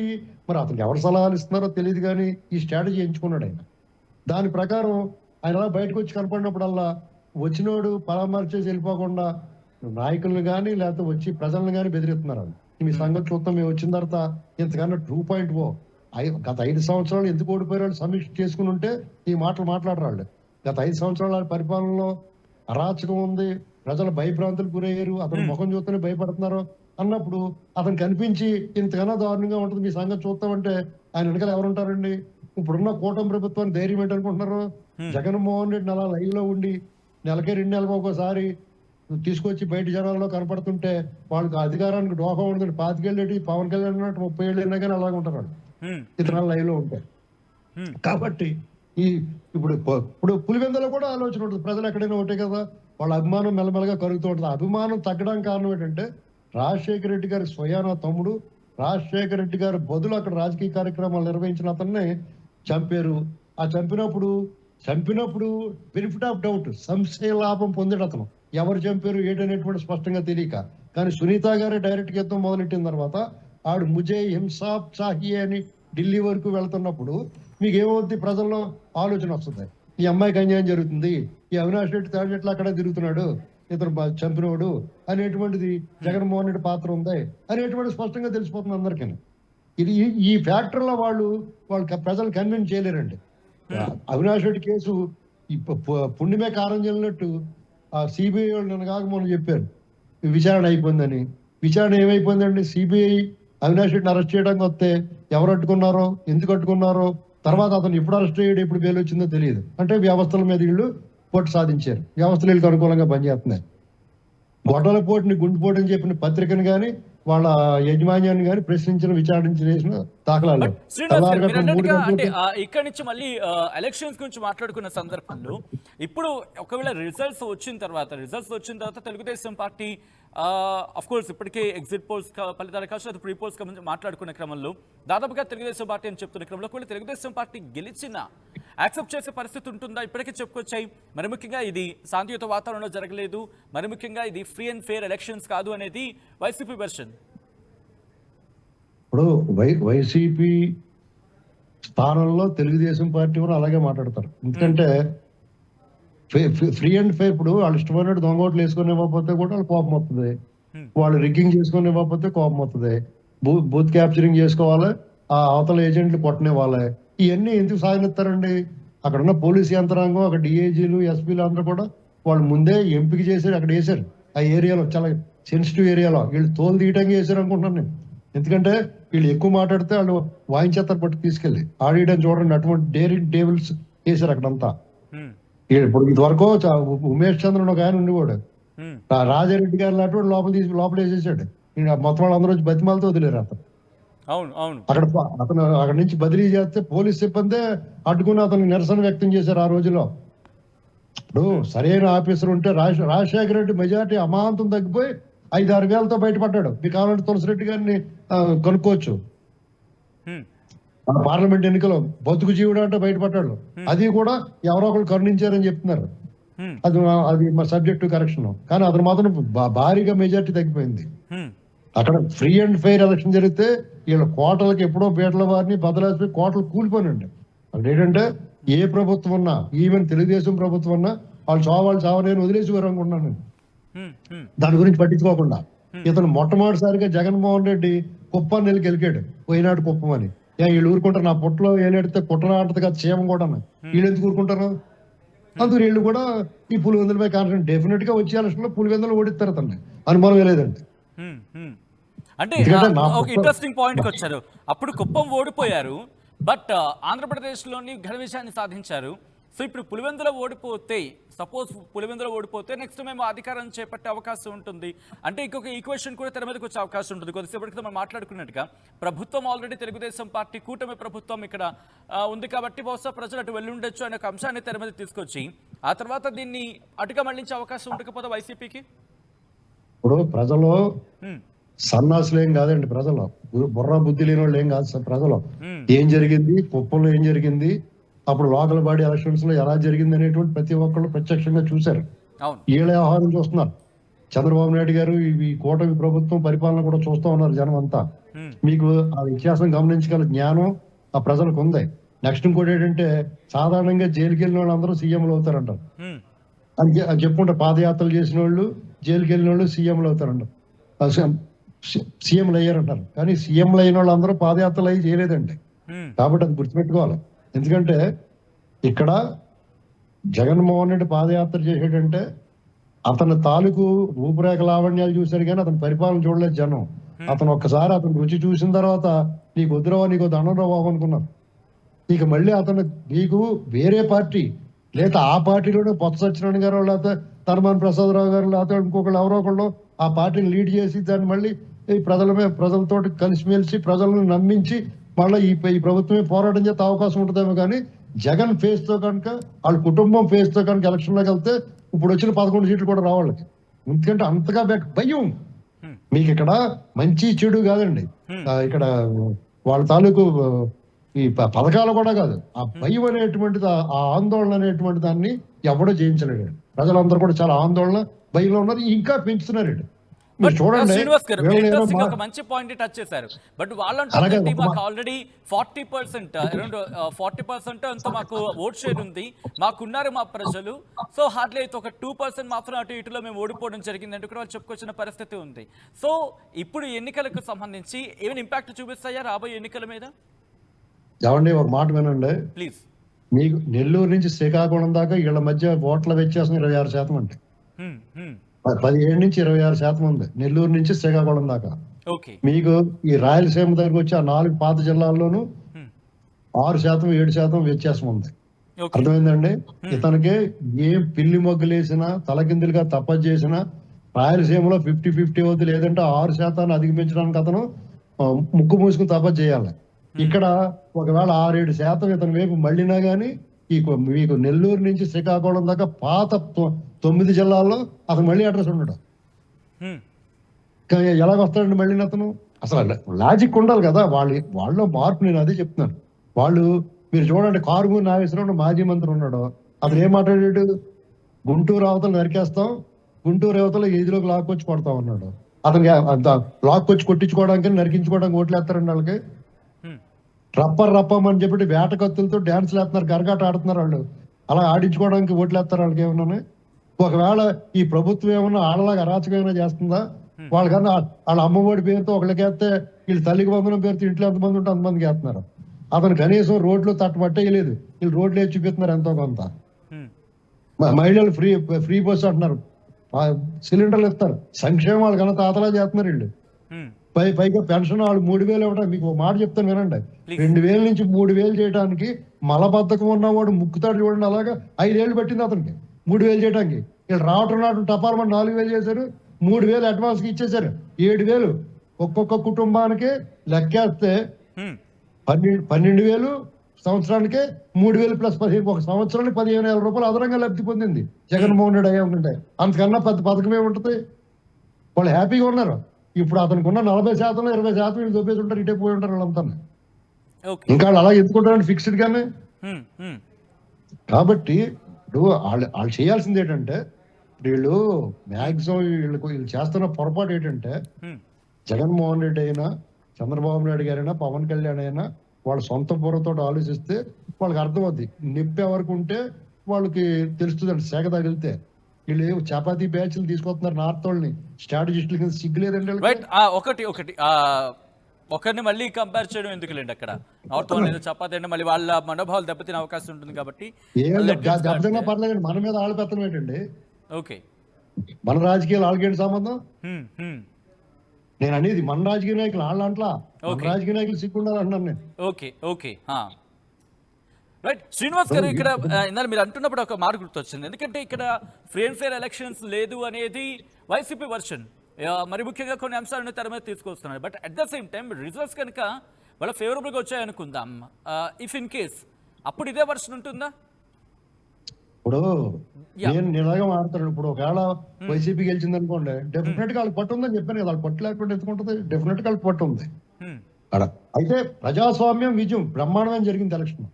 మరి అతనికి ఎవరు సలహాలు ఇస్తున్నారో తెలియదు కానీ ఈ స్ట్రాటజీ ఎంచుకున్నాడు ఆయన. దాని ప్రకారం ఆయన అలా బయటకు వచ్చి కనపడినప్పుడల్లా వచ్చినోడు పరామర్శేసి వెళ్ళిపోకుండా నాయకులను కానీ లేకపోతే వచ్చి ప్రజలను కానీ బెదిరిస్తున్నారు. మీ సంగతి చూద్దాం, మేము వచ్చిన తర్వాత ఇంతకన్నా 2.0 గత 5 సంవత్సరాలు ఎందుకు ఓడిపోయారు సమీక్ష చేసుకుని ఉంటే ఈ మాటలు మాట్లాడరాళ్ళు. గత 5 సంవత్సరాల పరిపాలనలో అరాచకం ఉంది, ప్రజలు భయభ్రాంతులకు గురయ్యారు, అతను ముఖం చూస్తూనే భయపడుతున్నారు అన్నప్పుడు అతను కనిపించి ఇంతకన్నా దారుణంగా ఉంటుంది మీ సంగతి చూస్తామంటే ఆయన వెనకాల ఎవరుంటారండి? ఇప్పుడున్న కూటమి ప్రభుత్వాన్ని ధైర్యం ఏంటనుకుంటున్నారు? జగన్మోహన్ రెడ్డిని అలా లైవ్ లో ఉండి నెలకే 2 నెలలకు ఒకసారి తీసుకొచ్చి బయట జనాల్లో కనపడుతుంటే వాళ్ళకి అధికారానికి డోహా ఉండదు. 25 ఏళ్ళు పవన్ కళ్యాణ్ అన్నట్టు 30 ఏళ్ళు అయినా కానీ అలాగే ఉంటారు ఇతర లైవ్ లో ఉంటాయి. కాబట్టి ఇప్పుడు పులివెందులో కూడా ఆలోచన ఉంటుంది, ప్రజలు ఎక్కడైనా ఒకటే కదా, వాళ్ళ అభిమానం మెల్లమెల్లగా కరుగుతూ ఉంటుంది. అభిమానం తగ్గడానికి కారణం ఏంటంటే రాజశేఖర రెడ్డి గారి స్వయాన తమ్ముడు, రాజశేఖర రెడ్డి గారి బదులు అక్కడ రాజకీయ కార్యక్రమాలు నిర్వహించిన అతన్ని చంపారు. ఆ చంపినప్పుడు బెనిఫిట్ ఆఫ్ డౌట్, సంశయ లాభం పొందాడు అతను. ఎవరు చంపారు ఏంటనేటువంటి స్పష్టంగా తెలియక. కానీ సునీత గారే డైరెక్ట్ యుద్ధం మొదలెట్టిన తర్వాత ఆడు ముజే హింసాబ్ చాహియే అని ఢిల్లీ వరకు వెళ్తున్నప్పుడు మీకు ఏమవుద్ది? ప్రజల్లో ఆలోచన వస్తుంది, ఈ అమ్మాయికి అన్యాయం జరుగుతుంది, ఈ అవినాష్ రెడ్డి తాడి చెట్లు అక్కడే తిరుగుతున్నాడు, ఇతను చంపినోడు అనేటువంటిది జగన్మోహన్ రెడ్డి పాత్ర ఉంది అనేటువంటి స్పష్టంగా తెలిసిపోతుంది అందరికీ. ఇది ఈ ఫ్యాక్టర్లో వాళ్ళు ప్రజలు కన్విన్స్ చేయలేరండి. అవినాష్ రెడ్డి కేసు పుణ్యమే కారం చెల్లినట్టు ఆ సిబిఐ వాళ్ళు నన్ను కాక మొన్న చెప్పారు విచారణ అయిపోయిందని. విచారణ ఏమైపోయిందండి? సిబిఐ అవినాష్ రెడ్డిని అరెస్ట్ చేయడానికి వస్తే ఎవరు అడ్డుకున్నారో, ఎందుకు అడ్డుకున్నారో, తర్వాత అతను ఎప్పుడు అరెస్ట్ అయ్యాడు, ఎప్పుడు బెయిల్ వచ్చిందో తెలియదు. అంటే వ్యవస్థల మీద వీళ్ళు పోటీ సాధించారు, వ్యవస్థలు వీళ్ళకి అనుకూలంగా పనిచేస్తున్నాయి. గొడ్డల పోటీని గుండెపోటు అని చెప్పిన పత్రికను కానీ వాళ్ళ యజమాన్యాన్ని కానీ ప్రశ్నించిన విచారించిన దాఖలాలు. ఇక్కడ నుంచి మళ్ళీ ఎలక్షన్స్ గురించి మాట్లాడుకున్న సందర్భంలో ఇప్పుడు ఒకవేళ రిజల్ట్స్ వచ్చిన తర్వాత తెలుగుదేశం పార్టీ అఫ్ కోర్స్ ఇప్పటికే ఎగ్జిట్ పోల్స్ ఫలితాలు కావచ్చు, అది ప్రీ పోల్స్ మాట్లాడుకునే క్రమంలో దాదాపుగా తెలుగుదేశం పార్టీ అని చెప్తున్న క్రమంలో ఒకవేళ తెలుగుదేశం పార్టీ గెలిచిన యాక్సెప్ట్ చేసే పరిస్థితి ఉంటుందా? ఇప్పటికే చెప్పుకొచ్చాయి, మరి ముఖ్యంగా ఇది శాంతియుత వాతావరణంలో జరగలేదు, మరి ముఖ్యంగా ఇది ఫ్రీ అండ్ ఫెయిర్ ఎలక్షన్స్ కాదు అనేది వైసీపీ వెర్షన్. ఇప్పుడు వైసీపీ స్థానంలో తెలుగుదేశం పార్టీ కూడా అలాగే మాట్లాడతారు. ఎందుకంటే ఫ్రీ అండ్ ఫెయిర్, ఇప్పుడు వాళ్ళు ఇష్టమైనట్టు దొంగ ఓట్లు వేసుకొని ఇవ్వకపోతే కూడా వాళ్ళు కోపం వస్తుంది, వాళ్ళు రిగ్గింగ్ చేసుకొని ఇవ్వకపోతే కోపం వస్తుంది, బూత్ క్యాప్చరింగ్ చేసుకోవాలి, ఆ అవతల ఏజెంట్లు కొట్టనివ్వాలి. ఇవన్నీ ఎందుకు సాగనిస్తారండి? అక్కడ ఉన్న పోలీస్ యంత్రాంగం, అక్కడ డిఐజీలు, ఎస్పీలు అందరూ కూడా వాళ్ళు ముందే ఎంపిక చేశారు, అక్కడ వేశారు. ఆ ఏరియాలో చాలా సెన్సిటివ్ ఏరియాలో వీళ్ళు తోలు తీయడానికి వేశారు అనుకుంటున్నాను నేను. ఎందుకంటే వీళ్ళు ఎక్కువ మాట్లాడితే వాళ్ళు వాయించేస్తారు పట్టు తీసుకెళ్ళి ఆడియడం చూడండి. అటువంటి డేవిల్స్ వేశారు అక్కడంతా. ఇప్పుడు ఇదివరకు ఉమేష్ చంద్రన్ ఒక ఆయన ఉండేవాడు, రాజారెడ్డి గారు లాంటి లోపల వేసేసాడు. మొత్తం వాళ్ళందరూ వచ్చి బతిమాలతో వదిలేరు అతను. అక్కడ నుంచి బదిలీ చేస్తే పోలీస్ సిబ్బందే అడ్డుకుని అతను నిరసన వ్యక్తం చేశారు ఆ రోజులో. ఇప్పుడు సరైన ఆఫీసర్ ఉంటే రాజశేఖర రెడ్డి మెజార్టీ అమాంతం తగ్గిపోయి 5-6 వేలతో బయటపడ్డాడు. మీకు కావాలంటే తులసిరెడ్డి గారిని కనుక్కోవచ్చు. ఆ పార్లమెంట్ ఎన్నికలో బతుకు జీవుడు అంటే బయటపడ్డాడు. అది కూడా ఎవరో ఒకరు కరుణించారని చెప్తున్నారు. హ్మ్. అది మా సబ్జెక్టు కరెక్షన్. కానీ అతను మాత్రం భారీగా మెజార్టీ తగ్గిపోయింది. హ్మ్. అక్కడ ఫ్రీ అండ్ ఫెయిర్ ఎలక్షన్ జరిగితే వీళ్ళ కోటలకి ఎప్పుడో పీటల వారిని బదలాసిపోయి కోటలు కూలిపోయినండి. అక్కడ ఏంటంటే ఏ ప్రభుత్వం ఉన్నా, ఈవెన్ తెలుగుదేశం ప్రభుత్వం ఉన్నా వాళ్ళు చావని వదిలేసి అనుకున్నాను నేను. హ్మ్. హ్మ్. దాని గురించి పట్టించుకోకుండా ఇతను మొట్టమొదటిసారిగా జగన్మోహన్ రెడ్డి కుప్పాన్ని వెళ్ళి గెలికాడు. పోయినాడు కుప్పం అని. వీళ్ళు ఊరుకుంటారు, నా పుట్టలో ఏలేడితే పుట్టన ఆటది కదా చీమ కూడా. వీళ్ళు ఎందుకు ఊరుకుంటారు? అందుకు వీళ్ళు కూడా ఈ పులివెందులపై కాన్ఫిడెంట్. డెఫినెట్ గా వచ్చే ఎలక్షన్ లో పులివెందులు ఓడిస్తారు అతన్ని, అనుమానం లేదండి. అంటే ఎందుకంటే ఒక ఇంట్రెస్టింగ్ పాయింట్కి వచ్చారు. అప్పుడు కుప్పం ఓడిపోయారు, బట్ ఆంధ్రప్రదేశ్లోని ఘన విజయాన్ని సాధించారు. సో ఇప్పుడు పులివెందుల ఓడిపోతే, సపోజ్ పులివెందుల ఓడిపోతే నెక్స్ట్ మేము అధికారం చేపట్టే అవకాశం ఉంటుంది. అంటే ఇంకొక ఈక్వేషన్ కూడా తెర మీదకి వచ్చే అవకాశం ఉంటుంది. కొద్దిసేపటి క్రితం మనం మాట్లాడుకున్నట్టుగా ప్రభుత్వం ఆల్రెడీ తెలుగుదేశం పార్టీ కూటమి ప్రభుత్వం ఇక్కడ ఉంది కాబట్టి బహుశా ప్రజలు అటు వెళ్ళి ఉండొచ్చు అనే ఒక అంశాన్ని తెర మీద తీసుకొచ్చి ఆ తర్వాత దీన్ని అటుగా మళ్లించే అవకాశం ఉండకపోతే వైసీపీకి. ఇప్పుడు ప్రజలు సన్నాసులు ఏం కాదండి. ప్రజలు బుర్ర బుద్ధి లేని వాళ్ళు ఏం కాదు. ప్రజలు ఏం జరిగింది, కుప్పంలో ఏం జరిగింది, అప్పుడు లోకల్ బాడీ ఎలక్షన్స్ లో ఎలా జరిగింది అనేటువంటి ప్రతి ఒక్కళ్ళు ప్రత్యక్షంగా చూశారు. వీళ్ళ వ్యవహారం చూస్తున్నారు. చంద్రబాబు నాయుడు గారు ఈ కూటమి ప్రభుత్వం పరిపాలన కూడా చూస్తూ ఉన్నారు జనం అంతా. మీకు ఆ వ్యత్యాసం గమనించగల జ్ఞానం ఆ ప్రజలకు ఉంది. నెక్స్ట్ ఇంకోటి ఏంటంటే సాధారణంగా జైలుకి వెళ్ళిన వాళ్ళు అందరూ సీఎంలు అవుతారంటారు అని చెప్పుకుంటారు. పాదయాత్రలు చేసిన వాళ్ళు, జైలుకి వెళ్ళిన వాళ్ళు సీఎంలు అవుతారంటారు, సీఎంలు అయ్యారంటారు. కానీ సీఎంలు అయిన వాళ్ళు అందరూ పాదయాత్రలు అయ్యి చేయలేదండి. కాబట్టి అది గుర్తుపెట్టుకోవాలి. ఎందుకంటే ఇక్కడ జగన్మోహన్ రెడ్డి పాదయాత్ర చేసేటంటే అతని తాలూకు రూపురేఖ లావణ్యాలు చూశారు కానీ అతని పరిపాలన చూడలేదు జనం. అతను ఒక్కసారి అతను రుచి చూసిన తర్వాత నీకు వద్దురావా, నీకు దండం రావు అనుకున్నారు. ఇక మళ్ళీ అతను మీకు వేరే పార్టీ లేదా ఆ పార్టీలోనే బొత్స సత్యనారాయణ గారు లేకపోతే ధర్మాన ప్రసాదరావు గారు లేకపోతే ఇంకొకళ్ళు ఎవరో ఒకళ్ళు ఆ పార్టీని లీడ్ చేసి దాన్ని మళ్ళీ ప్రజలతో కలిసిమెలిసి ప్రజలను నమ్మించి మళ్ళీ ఈ ప్రభుత్వమే పోరాటం చేస్తే అవకాశం ఉంటుందేమో. కానీ జగన్ ఫేస్ తో కనుక వాళ్ళ కుటుంబం ఫేస్ తో కనుక ఎలక్షన్ లోకి వెళ్తే ఇప్పుడు వచ్చిన 11 సీట్లు కూడా రావాళ్ళకి. ఎందుకంటే అంతగా భయం. మీకు ఇక్కడ మంచి చెడు కాదండి, ఇక్కడ వాళ్ళ తాలూకు ఈ పథకాలు కూడా కాదు. ఆ భయం అనేటువంటిది, ఆ ఆందోళన అనేటువంటి దాన్ని ఎవడో జయించలేడు. ప్రజలందరూ కూడా చాలా ఆందోళన భయంలో ఉన్నారు, ఇంకా పెంచుతున్నారు. శ్రీనివాస్ గారు ఒక మంచి పాయింట్ టచ్ చేశారు. బట్ వాళ్ళంటే మాకు ఆల్రెడీ 40% అరౌండ్ 40% అంత మాకు ఓట్ షేర్ ఉంది, మాకున్నారు మా ప్రజలు. సో హార్డ్లీ అయితే ఒక 2% మాత్రం అటు ఇటులో మేము ఓడిపోవడం జరిగింది అంటే కూడా వాళ్ళు చెప్పుకొచ్చిన పరిస్థితి ఉంది. సో ఇప్పుడు ఎన్నికలకు సంబంధించి ఏమైనా ఇంపాక్ట్ చూపిస్తాయా రాబోయే ఎన్నికల మీద? ఏమండి ఒక మాట వినండి ప్లీజ్. మీకు నెల్లూరు నుంచి శ్రీకాకుళం దాకా వీళ్ళ మధ్య ఓట్ల వ్యత్యాసం 26% అంటే 17 నుంచి 26% ఉంది నెల్లూరు నుంచి శ్రీకాకుళం దాకా. మీకు ఈ రాయలసీమ దగ్గరకు వచ్చి ఆ 4 పాత జిల్లాల్లోనూ 6%, 7% వ్యత్యాసం ఉంది. అర్థమైందండి? ఇతనికి ఏం పిల్లి మొగ్గులేసినా తలకిందులుగా తప్పదు చేసినా రాయలసీమలో 50-50 అవుతుంది, లేదంటే 6% అధిగమించడానికి అతను ముక్కు మూసుకుని తప్పదు చేయాలి. ఇక్కడ ఒకవేళ 6-7% ఇతని వైపు మళ్ళినా గానీ మీకు నెల్లూరు నుంచి శ్రీకాకుళం దాకా పాత 9 జిల్లాల్లో అతను మళ్ళీ అడ్రస్ ఉండడు. ఎలాగొస్తాడండి మళ్ళీ అతను? అసలు లాజిక్ ఉండాలి కదా. వాళ్ళలో మార్పు. నేను అదే చెప్తున్నాను. వాళ్ళు మీరు చూడండి, కారుమూరి నాగేశ్వరరావు మాజీ మంత్రి ఉన్నాడు. అతను ఏం మాట్లాడాడు? గుంటూరు అవతలు నరికేస్తాం, గుంటూరు అవతల ఏదిలోకి లాక్కొచ్చి కొడతాం అన్నాడు. అతనికి లాక్కొచ్చి కొట్టించుకోవడానికి నరికించుకోవడానికి ఓట్లు వేస్తారండి వాళ్ళకి. రప్పం అని చెప్పి వేట కత్తులతో డ్యాన్స్లు వేస్తున్నారు, గరగాట ఆడుతున్నారు వాళ్ళు. అలా ఆడించుకోవడానికి ఓట్లు వేస్తారు వాళ్ళకి. ఏమన్నా ఒకవేళ ఈ ప్రభుత్వం ఏమన్నా ఆడలాగా అరాచకం ఏమైనా చేస్తుందా? వాళ్ళకన్నా వాళ్ళ అమ్మఒడి పేరుతో ఒకళ్ళకి వేస్తే వీళ్ళు తల్లికి వందనం పేరుతో ఇంట్లో ఎంతమంది ఉంటే అంతమందికి వేస్తున్నారు. అతను కనీసం రోడ్లు తట్టబట్టేయలేదు, వీళ్ళు రోడ్లు వేసి చూపిస్తున్నారు ఎంతో కొంత. మహిళలు ఫ్రీ బస్సు అంటున్నారు, సిలిండర్లు ఇస్తారు, సంక్షేమాలు కన్నా తాతలా చేస్తున్నారు వీళ్ళు. పైగా పెన్షన్ వాళ్ళు 3,000 ఇవ్వడం. మీకు ఒక మాట చెప్తాను వినండి. 2,000 నుంచి 3,000 చేయడానికి మలబద్ధకం ఉన్నవాడు ముక్కుతాడు చూడండి. అలాగా 5 ఏళ్ళు పట్టింది అతనికి 3,000 చేయడానికి. వీళ్ళు రావటం టపార్మెంట్ 4,000 చేశారు, 3,000 అడ్వాన్స్ కి ఇచ్చేసారు. 7,000 ఒక్కొక్క కుటుంబానికి లెక్కేస్తే 12,000 సంవత్సరానికి, 3,000 ప్లస్ 15, ఒక సంవత్సరానికి 15,000 రూపాయలు అదనంగా లబ్ధి పొందింది జగన్మోహన్ రెడ్డి అయ్యా ఉంటే. అంతకన్నా పెద్ద పథకం ఏముంటది? వాళ్ళు హ్యాపీగా ఉన్నారు. ఇప్పుడు అతనికి ఉన్న 40%, 20% వీళ్ళు దొబ్బేసి ఉంటారు, ఇటే పోయి ఉంటారు వాళ్ళంతా. ఓకే. ఇంకా వాళ్ళు అలా ఎందుకుంటారంటే ఫిక్స్డ్ గానే. హ్మ్. హ్మ్. కాబట్టి ఇప్పుడు వాళ్ళు చేయాల్సింది ఏంటంటే, వీళ్ళు మాక్సిమం వీళ్ళు చేస్తున్న పొరపాటు ఏంటంటే, హ్మ్. జగన్మోహన్ రెడ్డి అయినా, చంద్రబాబు నాయుడు గారైనా, పవన్ కళ్యాణ్ అయినా వాళ్ళ సొంత బుర్రతో ఆలోచిస్తే వాళ్ళకి అర్థమవుద్ది. నొప్పి ఎవరికి ఉంటే వాళ్ళకి తెలుస్తుందండి సేగ తగిలితే. వీళ్ళు చపాతీ బ్యాచ్లు తీసుకొస్తున్నారు నార్త్ వాళ్ళని స్ట్రాటజిస్టుల కింద సిగ్గు లేదండి వీళ్ళకి. రైట్. ఒకటి ఒకటి ఒకరిని మళ్ళీ కంపేర్ చేయడం ఎందుకులేండి అక్కడ. నార్త్ వాళ్ళు ఏదో చపాతి అంటే మళ్ళీ వాళ్ళ మనోభావాలు దెబ్బతినే అవకాశం ఉంటుంది కాబట్టి ఏం లెట్ ఇట్ దెబ్బతిన్నా స్టార్ట్. పర్లేదండి, మన మీద ఆళ్ళపెత్తనం ఏంటండి? ఓకే. మన రాజకీయాలు వాళ్ళకేంటి సంబంధం? హ్మ్. హ్మ్. నేను అనేది మన రాజకీయ నాయకులు వాళ్ళంట్లా, మన ఓకే. రాజకీయ నాయకులు సిగ్గుండాలి అంటున్నాను నేను. ఓకే. ఓకే. రైట్. శ్రీనివాస్ గారు ఇక్కడ ఇందాక మీరు అంటున్నప్పుడు ఒక మాట గుర్తొచ్చింది. ఎందుకంటే ఇక్కడ ఫ్రీ అండ్ ఫెయిర్ ఎలక్షన్స్ లేదు అనేది వైసీపీ వర్షన్. మరి ముఖ్యంగా కొన్ని అంశాలను తెర మీద తీసుకొస్తున్నారు. But at the same time results కనుక వాళ్ళ ఫేవరబుల్గా వచ్చాయనుకుందాం. ఇఫ్ ఇన్ కేస్ అప్పుడు ఇదే వర్షన్ ఉంటుందా? ఇప్పుడు యా. నేను ఇలాగే మాట్లాడతాను. ఇప్పుడు ఒకవేళ వైసీపీ గెలిచింది అనుకోండి, డెఫినెట్ గా వాళ్ళకి పట్టు ఉందని చెప్పాను కదా. వాళ్ళకి పట్టు లేకుండా ఎందుకుంటది? డెఫినెట్ గా వాళ్ళకి పట్టు ఉంది అక్కడ. అయితే ప్రజాస్వామ్యం విజయం బ్రహ్మాండమైన జరిగింది ఎలక్షన్.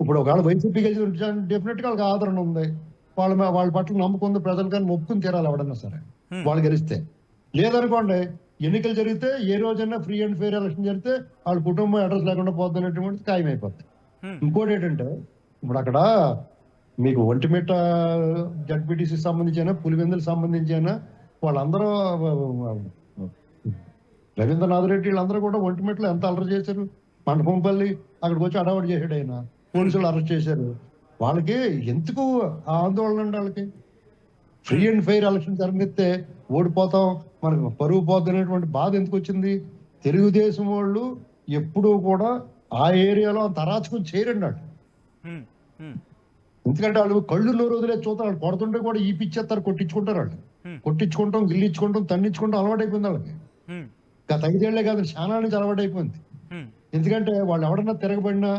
ఇప్పుడు ఒకవేళ వైసీపీ గెలిచి డెఫినెట్ గా వాళ్ళకి ఆదరణ ఉంది, వాళ్ళ పట్ల నమ్మకం ఉంది, ప్రజలు కానీ ఒప్పుకుని తీరాలి ఎవడన్నా సరే వాళ్ళు గెలిస్తే. లేదనుకోండి, ఎన్నికలు జరిగితే ఏ రోజైనా ఫ్రీ అండ్ ఫెయిర్ ఎలక్షన్ జరిగితే వాళ్ళ కుటుంబం అడ్రస్ లేకుండా పోద్ది అనేటువంటిది ఖాయమైపోద్ది. ఇంకోటి ఏంటంటే, ఇప్పుడు అక్కడ మీకు ఒంటిమిట్ట జడ్పీటీసీ సంబంధించిన, పులివెందులకు సంబంధించిన వాళ్ళందరూ రవీంద్రనాథ్ రెడ్డి వీళ్ళందరూ కూడా ఒంటిమిట్టలో ఎంత అలరి చేశారు. మండపంపల్లి అక్కడికి వచ్చి అడవాడు చేశాడు ఆయన, పోలీసులు అరెస్ట్ చేశారు. వాళ్ళకి ఎందుకు ఆ ఆందోళన అండి? వాళ్ళకి ఫ్రీ అండ్ ఫెయిర్ ఎలక్షన్ జరగనిస్తే ఓడిపోతాం, మనకు పరువు పోద్ది అనేటువంటి బాధ ఎందుకు వచ్చింది? తెలుగుదేశం వాళ్ళు ఎప్పుడూ కూడా ఆ ఏరియాలో అంత అరాచకం చేయరండి వాళ్ళు. ఎందుకంటే వాళ్ళు కళ్ళు నోరు వదిలేదు చూస్తారు. వాళ్ళు కొడుతుంటే కూడా ఈ పిచ్చేస్తారు, కొట్టించుకుంటారు. వాళ్ళు కొట్టించుకుంటాం, గిల్లించుకుంటాం, తన్నించుకుంటాం అలవాటైపోయింది వాళ్ళకి. గత 5 ఏళ్లే కాదు, చాలా నుంచి అలవాటైపోయింది. ఎందుకంటే వాళ్ళు ఎవడన్నా తిరగబడినా,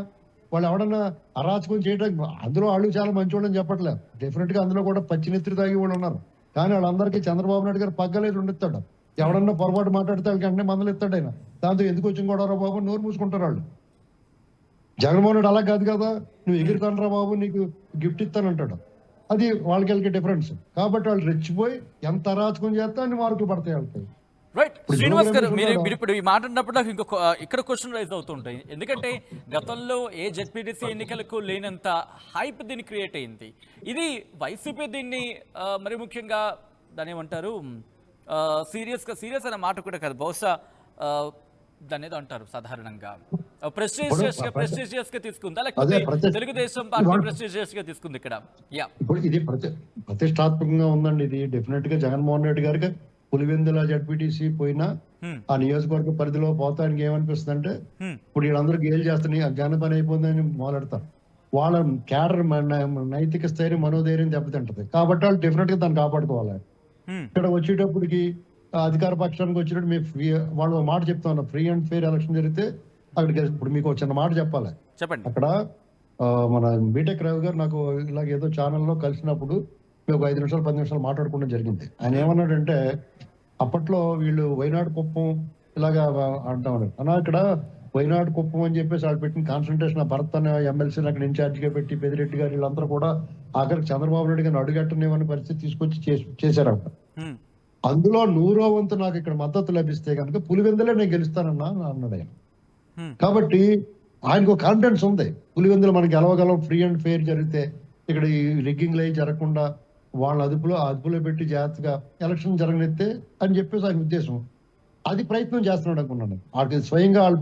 వాళ్ళు ఎవడన్నా అరాచకం చేయడానికి, అందులో వాళ్ళు చాలా మంచి వాళ్ళని చెప్పట్లేదు. డెఫినెట్ గా అందులో కూడా పచ్చినెత్తులు తాగి వాళ్ళు ఉన్నారు. కానీ వాళ్ళందరికీ చంద్రబాబు నాయుడు గారు పగ్గలేదు ఉండిస్తాడు. ఎవడన్నా పొరపాటు మాట్లాడితే వాళ్ళకి వెంటనే మందలు ఇస్తాడు ఆయన. దాంతో ఎందుకు వచ్చిన గొడవరా బాబు నోరు మూసుకుంటారు వాళ్ళు. జగన్మోహన్ రెడ్డి అలా కాదు కదా, నువ్వు ఎగురుతానరా బాబు నీకు గిఫ్ట్ ఇస్తానంటాడు. అది వాళ్ళకి డిఫరెన్స్. కాబట్టి వాళ్ళు రెచ్చిపోయి ఎంత అరాచకం చేస్తే అన్ని మార్కులు పడతాయి వాళ్ళకి. రైట్. శ్రీనివాస్ గారు, మీరు ఇప్పుడు ఈ మాట అన్నప్పుడు నాకు ఇంకొక ఇక్కడ క్వశ్చన్ రైజ్ అవుతుంటాయి. ఎందుకంటే గతంలో ఏ జెడ్పీటీసీ ఎన్నికలకు లేనంత హైప్ దీన్ని క్రియేట్ అయింది. ఇది వైసీపీ దీన్ని మరి ముఖ్యంగా దాన్ని ఏమంటారు, సీరియస్ అనే మాట కూడా కాదు, బహుశా దాన్ని ఏదో అంటారు సాధారణంగా, ప్రెస్టీజియస్ గా తీసుకుందా, లేకపోతే తెలుగుదేశం పార్టీ ప్రెస్టీజియస్ గా తీసుకుంది ఇక్కడ? యా, ఇప్పుడు ఇది ప్రతిష్టాత్మకంగా ఉందండి. ఇది డెఫినెట్ గా జగన్మోహన్ రెడ్డి గారికి పులివెందుల జడ్పీటీసీ పోయినా ఆ నియోజకవర్గ పరిధిలో పోతానికి ఏమనిపిస్తుంది అంటే, ఇప్పుడు వీళ్ళందరూ గేలు చేస్తాను జ్ఞాన పని అయిపోయిందని మొదలెడతారు. వాళ్ళ క్యాడర్ నైతిక స్థైర్యం, మనోధైర్యం దెబ్బతింటది. కాబట్టి వాళ్ళు డెఫినెట్ గా దాన్ని కాపాడుకోవాలి. ఇక్కడ వచ్చేటప్పటికి అధికార పక్షానికి వచ్చినట్టు వాళ్ళు మాట చెప్తా ఉన్నారు, ఫ్రీ అండ్ ఫెయిర్ ఎలక్షన్ జరిగితే అక్కడికి. ఇప్పుడు మీకు చిన్న మాట చెప్పాలి. చెప్పండి. అక్కడ మన బీటెక్ రవి గారు నాకు ఇలాగ ఏదో ఛానల్లో కలిసినప్పుడు మేము 5 నిమిషాలు 10 నిమిషాలు మాట్లాడుకోవడం జరిగింది. ఆయన ఏమన్నాడంటే, అప్పట్లో వీళ్ళు వైనాడు కుప్పం ఇలాగా అంటా ఉన్నారు అన్నా, ఇక్కడ వైనాడు కుప్పం అని చెప్పేసి వాళ్ళు పెట్టిన కాన్సన్ట్రేషన్, భరత్ అనే ఎమ్మెల్సీని అక్కడ ఇన్ఛార్జిగా పెట్టి పెద్దిరెడ్డి గారు వీళ్ళందరూ కూడా ఆఖరికి చంద్రబాబు నాయుడు గారిని అడుగట్టనివ్వని పరిస్థితి తీసుకొచ్చి చేశారట. అందులో 100వ వంతు నాకు ఇక్కడ మద్దతు లభిస్తే కనుక పులివెందులే నేను గెలుస్తానన్నా అన్నాడు ఆయన. కాబట్టి ఆయనకు కాన్ఫిడెన్స్ ఉంది, పులివెందులు మనకి గెలవగలం, ఫ్రీ అండ్ ఫెయిర్ జరిగితే, ఇక్కడ ఈ రిగ్గింగ్లు అయి జరగకుండా వాళ్ళ అదుపులో పెట్టి జాగ్రత్తగా ఎలక్షన్ జరగనిస్తే అని చెప్పేసి ఆయన ఉద్దేశం. అది ప్రయత్నం చేస్తున్నాడు అనుకున్నాను. వాళ్ళకి స్వయంగా వాళ్ళ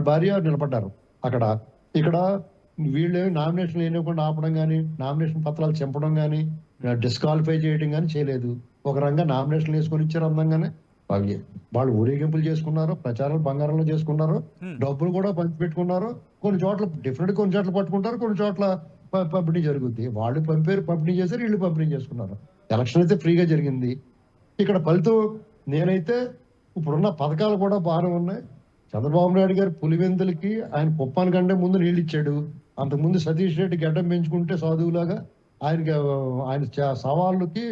భార్య నిలబడ్డారు అక్కడ. ఇక్కడ వీళ్ళు నామినేషన్ వేయకుండా ఆపడం కానీ, నామినేషన్ పత్రాలు చింపడం కానీ, డిస్క్వాలిఫై చేయడం కానీ చేయలేదు. ఒక రంగా నామినేషన్లు వేసుకొని ఇచ్చారు అందంగానే. వాళ్ళు ఊరేగింపులు చేసుకున్నారు, ప్రచారాలు బంగారంలో చేసుకున్నారు, డబ్బులు కూడా పంచిపెట్టుకున్నారు. కొన్ని చోట్ల డెఫినెట్ కొన్ని చోట్ల పట్టుకుంటారు, కొన్ని చోట్ల పంపిణీ జరుగుద్ది. వాళ్ళు పంపిణీ చేశారు, వీళ్ళు పంపిణీ చేసుకున్నారు. ఎలక్షన్ అయితే ఫ్రీగా జరిగింది. ఇక్కడ ఫలితం నేనైతే ఇప్పుడున్న పథకాలు కూడా బాగానే ఉన్నాయి. చంద్రబాబు నాయుడు గారు పులివెందులకి ఆయన కుప్పానికంటే ముందు నీళ్ళు ఇచ్చాడు. అంతకుముందు సతీష్ రెడ్డి గడ్డం పెంచుకుంటే సాధువులాగా ఆయన సవాళ్ళకి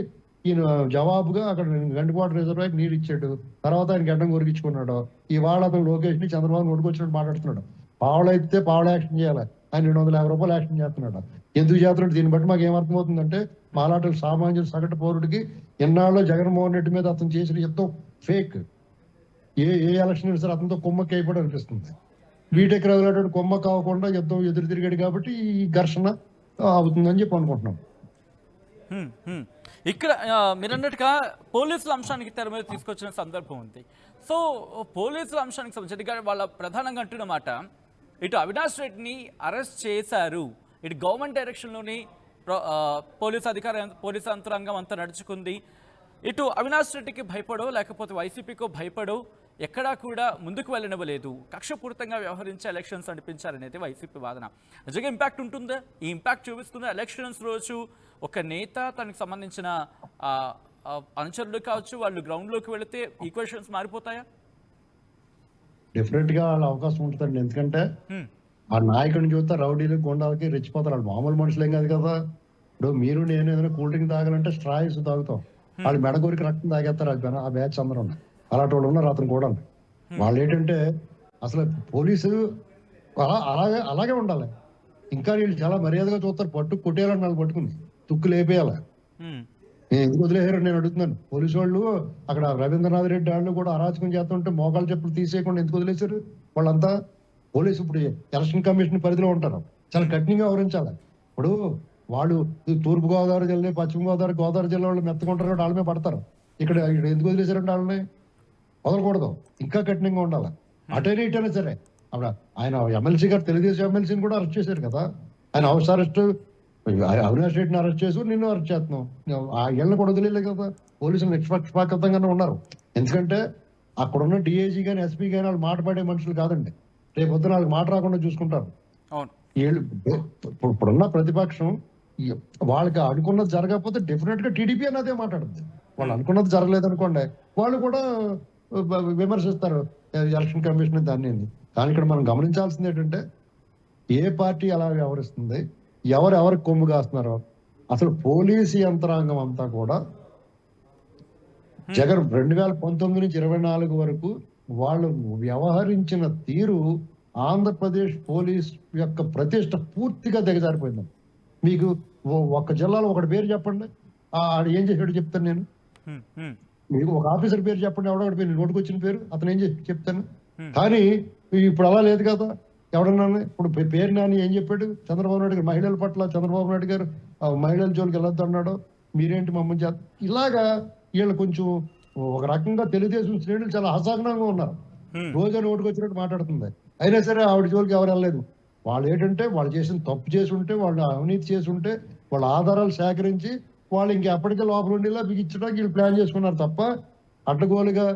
ఈయన జవాబుగా అక్కడ గండిపాటు రిజర్వాయర్ నీళ్ళు ఇచ్చాడు. తర్వాత ఆయన గడ్డం కొరికించుకున్నాడు. ఇవాళ అతను లోకేష్ ని చంద్రబాబు నోటుకొచ్చినట్టు మాట్లాడుతున్నాడు. పావలైతే పావల యాక్షన్ చేయాలి, ఆయన 250 రూపాయలు యాక్షన్ చేస్తున్నాడు. ఎందుకు చేస్తున్నాడు? దీన్ని బట్టి మాకు ఏమర్థమవుతుందంటే మాలాంటి సామాన్యుడు సగటు పౌరుడికి ఎన్నాళ్ళు జగన్మోహన్ రెడ్డి మీద అతను చేసిన యుద్ధం ఫేక్. ఏ ఎలక్షన్ అయినా సరే అతనితో కొమ్మకి అయిపోవడం అనిపిస్తుంది. బీటెక్ రగులాడు కొమ్మ కావకుండా యుద్ధం ఎదురు తిరిగాడు కాబట్టి ఈ ఘర్షణ అవుతుందని చెప్పి అనుకుంటున్నాం. ఇక్కడ మీరు అన్నట్టుగా పోలీసుల అంశానికి తెర మీద తీసుకొచ్చిన సందర్భం ఉంది. సో పోలీసుల అంశానికి సంబంధించి వాళ్ళ ప్రధానంగా అంటున్న మాట, ఇటు అవినాష్ రెడ్డిని అరెస్ట్ చేశారు, ఇటు గవర్నమెంట్ డైరెక్షన్లోని పోలీస్ యంత్రాంగం అంతా నడుచుకుంది, ఇటు అవినాష్ రెడ్డికి భయపడో లేకపోతే వైసీపీకో భయపడో ఎక్కడా కూడా ముందుకు వెళ్ళనివ్వలేదు, కక్షపూరితంగా వ్యవహరించే ఎలక్షన్స్ నడిపించారనేది వైసీపీ వాదన. నిజంగా ఇంపాక్ట్ ఉంటుందా? ఈ ఇంపాక్ట్ చూపిస్తుందా? ఎలక్షన్స్ రోజు ఒక నేత తనకు సంబంధించిన అనుచరులు కావచ్చు, వాళ్ళు గ్రౌండ్లోకి వెళితే ఈక్వేషన్స్ మారిపోతాయా? డెఫినెట్ గా వాళ్ళ అవకాశం ఉంటుందండి. ఎందుకంటే ఆ నాయకుడిని చూస్తే రౌడీలు గుండాలకి రెచ్చిపోతారు. వాళ్ళు మామూలు మనుషులేం కాదు కదా. ఇప్పుడు మీరు నేను ఏదైనా కూల్ డ్రింక్ తాగాలంటే స్ట్రాయిస్ తాగుతాం, వాళ్ళు మెడగోరికి రక్తం తాగేస్తారు. ఆ బ్యాచ్ అందరూ అలాంటి వాళ్ళు ఉన్నారు అతను కూడా. వాళ్ళు ఏంటంటే అసలు పోలీసు అలాగే ఉండాలి. ఇంకా వీళ్ళు చాలా మర్యాదగా చూస్తారు, పట్టు కొట్టేయాలని వాళ్ళు పట్టుకుని తుక్కు లేపేయాలి. ఎందుకు వదిలేసారు నేను అడుగుతున్నాను. పోలీసు వాళ్ళు అక్కడ రవీంద్రనాథ్ రెడ్డి వాళ్ళు కూడా అరాచకం చేస్తుంటే మోకాలు చెప్పులు తీసేయకుండా ఎందుకు వదిలేశారు? వాళ్ళంతా పోలీసు ఇప్పుడు ఎలక్షన్ కమిషన్ పరిధిలో ఉంటారు, చాలా కఠినంగా వ్యవహరించాలి. ఇప్పుడు వాళ్ళు తూర్పు గోదావరి జిల్లా, పశ్చిమ గోదావరి జిల్లా వాళ్ళు మెత్తకుంటారు, వాళ్ళ మీద పడతారు. ఇక్కడ ఎందుకు వదిలేశారంటే వాళ్ళని వదలకూడదు, ఇంకా కఠినంగా ఉండాలి. అటైనా ఇటైనా సరే. అప్పుడు ఆయన ఎమ్మెల్సీ గారు, తెలుగుదేశం ఎమ్మెల్సీని కూడా అరెస్ట్ చేశారు కదా. ఆయన హౌస్ అరెస్ట్, అవినాష్ రెడ్డిని అరెస్ట్ చేసి నిన్ను అరెస్ట్ చేస్తున్నాం. ఆ ఏళ్ళని కూడా వదిలేదు కదా. పోలీసులు నిష్పక్షపాతంగానే ఉన్నారు. ఎందుకంటే అక్కడున్న డిఐజీ కానీ ఎస్పీ కానీ వాళ్ళు మాట్లాడే మనుషులు కాదండి. రేపు పొద్దున వాళ్ళకి మాట రాకుండా చూసుకుంటారు. వీళ్ళు ఇప్పుడున్న ప్రతిపక్షం వాళ్ళకి అనుకున్నది జరగకపోతే డెఫినెట్ గా టీడీపీ అన్నదే మాట్లాడుతుంది. వాళ్ళు అనుకున్నది జరగలేదు అనుకోండి, వాళ్ళు కూడా విమర్శిస్తారు ఎలక్షన్ కమిషన్ దాన్ని. కానీ ఇక్కడ మనం గమనించాల్సింది ఏంటంటే ఏ పార్టీ ఎలా వ్యవహరిస్తుంది, ఎవరెవరికి కొమ్ము కాస్తున్నారో. అసలు పోలీసు యంత్రాంగం అంతా కూడా జగన్ 2019 నుంచి 24 వరకు వాళ్ళు వ్యవహరించిన తీరు ఆంధ్రప్రదేశ్ పోలీస్ యొక్క ప్రతిష్ట పూర్తిగా దిగజారిపోయింది. మీకు ఒక జిల్లాలో ఒకటి పేరు చెప్పండి, ఆడు ఏం చేసాడు చెప్తాను నేను. మీకు ఒక ఆఫీసర్ పేరు చెప్పండి, ఎవడొకటి పేరు నోటుకు వచ్చిన పేరు, అతను ఏం చేసి చెప్తాను. కానీ ఇప్పుడు అలా లేదు కదా. ఎవడన్నా ఇప్పుడు పేరు నాని ఏం చెప్పాడు? చంద్రబాబు నాయుడు గారు మహిళల పట్ల చంద్రబాబు నాయుడు గారు మహిళల జోలికి వెళ్ళొద్దు అన్నాడు, మీరేంటి మమ్మల్ని చేస్తారు. ఇలాగా వీళ్ళు కొంచెం ఒక రకంగా తెలుగుదేశం శ్రేణులు చాలా అసహనంగా ఉన్నారు. రోజు నోటుకు వచ్చినట్టు మాట్లాడుతుంది. అయినా సరే ఆవిడ జోలికి ఎవరు వెళ్ళలేదు. వాళ్ళు ఏంటంటే వాళ్ళు చేసిన తప్పు చేసి ఉంటే, వాళ్ళు అవినీతి చేసి ఉంటే, వాళ్ళ ఆధారాలు సేకరించి వాళ్ళు ఇంకెప్పటికీ లోపల ఉండేలా బిగించడానికి వీళ్ళు ప్లాన్ చేసుకున్నారు తప్ప అడ్డగోలుగా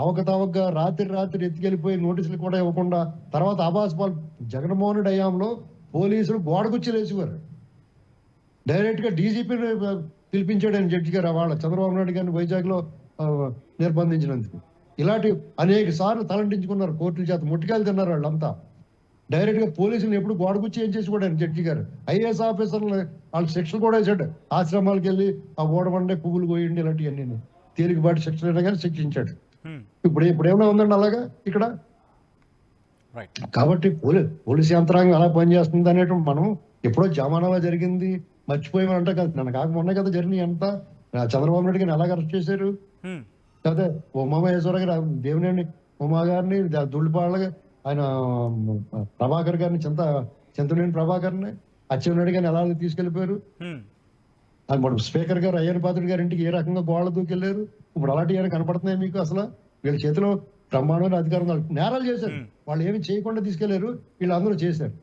అవకతవకగా రాత్రి ఎత్తుకెళ్ళిపోయి నోటీసులు కూడా ఇవ్వకుండా తర్వాత ఆభాసపాలు జగన్మోహన్ రెడ్డి హయాంలో పోలీసులు గోడకుచ్చి లేచివారు. డైరెక్ట్ గా డీజీపీని పిలిపించాడు ఆయన జడ్జి గారు వాళ్ళ చంద్రబాబు నాయుడు గారిని వైజాగ్ లో నిర్బంధించినందుకు. ఇలాంటి అనేక సార్లు తలంటించుకున్నారు, కోర్టుల చేత ముట్టికాయలు తిన్నారు వాళ్ళంతా. డైరెక్ట్ గా పోలీసులను ఎప్పుడు గోడకుచ్చి ఏం చేసి కూడా ఆయన జడ్జి గారు ఐఏఎస్ ఆఫీసర్లు వాళ్ళు శిక్షలు కూడా వేసాడు. ఆశ్రమాలకు వెళ్ళి ఆ ఓడబండే పువ్వులు పోయిండి ఇలాంటివన్నీ తేలికపాటి శిక్షలు అయినా కానీ శిక్షించాడు. ఇప్పుడు ఏమైనా ఉందండి అలాగా ఇక్కడ. కాబట్టి పోలీస్ యంత్రాంగం ఎలా పనిచేస్తుంది అనేటి మనం ఎప్పుడో జమానాలో జరిగింది మర్చిపోయామంటే కదా. నన్ను కాకమున్నా కదా జరిగినాయి అంతా. చంద్రబాబు నాయుడు గారిని ఎలాగ అరెస్ట్ చేశారు? అదే ఉమామహేశ్వర గారు, దేవినేని ఉమా గారిని, దుళ్ళిపాళ్ళ ఆయన ప్రభాకర్ గారిని, చింతనేని ప్రభాకర్ని, అచ్చెన్నాయుడు గారిని ఎలా తీసుకెళ్లిపోయారు. అది స్పీకర్ గారు అయ్యన్ పాత్రుడు గారి ఇంటికి ఏ రకంగా గోడలు దూకెళ్లారు. ఇప్పుడు అలాంటివి ఏమైనా కనపడుతున్నాయి మీకు? అసలు వీళ్ళ చేతిలో బ్రహ్మాండమైన అధికారం, నేరాలు చేశారు. వాళ్ళు ఏమి చేయకుండా తీసుకెళ్లారు, వీళ్ళందరూ చేశారు.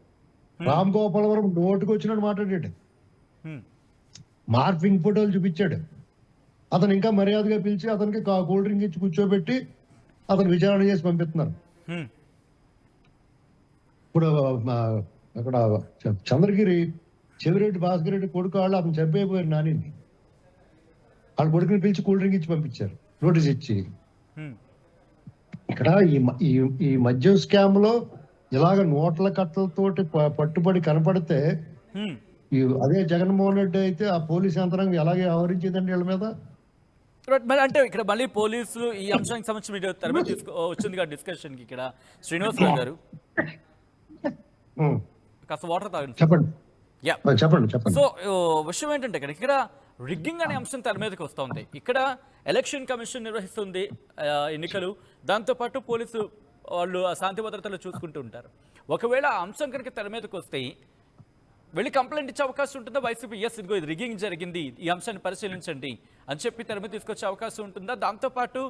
రామ్ గోపాలవరం నోటుకు వచ్చినట్టు మాట్లాడాడు, మార్ఫింగ్ ఫోటోలు చూపించాడు. అతను ఇంకా మర్యాదగా పిలిచి అతనికి కూల్ డ్రింక్ ఇచ్చి కూర్చోబెట్టి అతను విచారణ చేసి పంపిస్తున్నారు. ఇప్పుడు అక్కడ చంద్రగిరి చెవిరెడ్డి భాస్కర్ రెడ్డి కొడుకు వాళ్ళు అతను చంపైపోయారు నానిని. వాళ్ళ కొడుకుని పిలిచి కూల్ డ్రింక్ ఇచ్చి పంపించారు, నోటీస్ ఇచ్చి. ఇక్కడ ఈ మద్యం స్కామ్ లో ఇలాగ నోట్ల కట్టలతోటి పట్టుబడి కనపడితే అదే జగన్మోహన్ రెడ్డి అయితే ఆ పోలీస్ యంత్రాంగం ఎలాగే వ్యవహరించేదండి వీళ్ళ మీద. అంటే ఇక్కడ మళ్ళీ పోలీసులు ఈ అంశానికి సంబంధించి మీరు తెర మీద వచ్చింది కదా డిస్కషన్కి. ఇక్కడ శ్రీనివాసరావు గారు ఉమ్. కాస్త వాటర్ తాగండి. చెప్పండి యా. చెప్పండి చెప్పండి. సో విషయం ఏంటంటే ఇక్కడ రిగ్గింగ్ అనే అంశం తెర మీదకి వస్తుంది. ఇక్కడ ఎలక్షన్ కమిషన్ నిర్వహిస్తుంది ఎన్నికలు, దాంతోపాటు పోలీసు వాళ్ళు ఆ శాంతి భద్రతలు చూసుకుంటూ ఉంటారు. ఒకవేళ ఆ అంశం కనుక తెర మీదకి వస్తే వెళ్ళి కంప్లైంట్ ఇచ్చే అవకాశం ఉంటుందా వైసీపీ? ఎస్, ఇదిగో ఇది రిగ్గింగ్ జరిగింది, ఈ అంశాన్ని పరిశీలించండి అని చెప్పి తెర మీద తీసుకొచ్చే అవకాశం ఉంటుందా? దాంతోపాటు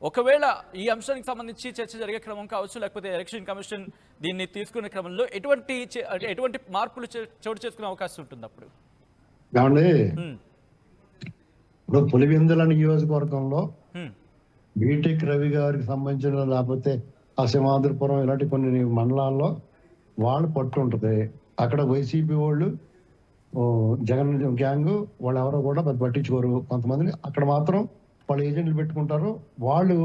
ఒకవేళ ఈ అంశానికి సంబంధించి చర్చ జరిగే క్రమం కావచ్చు, లేకపోతే ఎలక్షన్ కమిషన్ దీన్ని తీసుకునే క్రమంలో ఎటువంటి మార్పులు చోటు చేసుకునే అవకాశం ఉంటుంది అప్పుడు? ఏమండి, ఇప్పుడు పులివెందుల నియోజకవర్గంలో బీటెక్ రవి గారికి సంబంధించిన, లేకపోతే ఆ సింహాద్రిపురం ఇలాంటి కొన్ని మండలాల్లో వాళ్ళు పట్టు ఉంటుంది. అక్కడ వైసీపీ వాళ్ళు జగన్ గ్యాంగ్ వాళ్ళు ఎవరో కూడా పట్టించుకోరు. కొంతమందిని అక్కడ మాత్రం వాళ్ళు ఏజెంట్లు పెట్టుకుంటారు. వాళ్ళు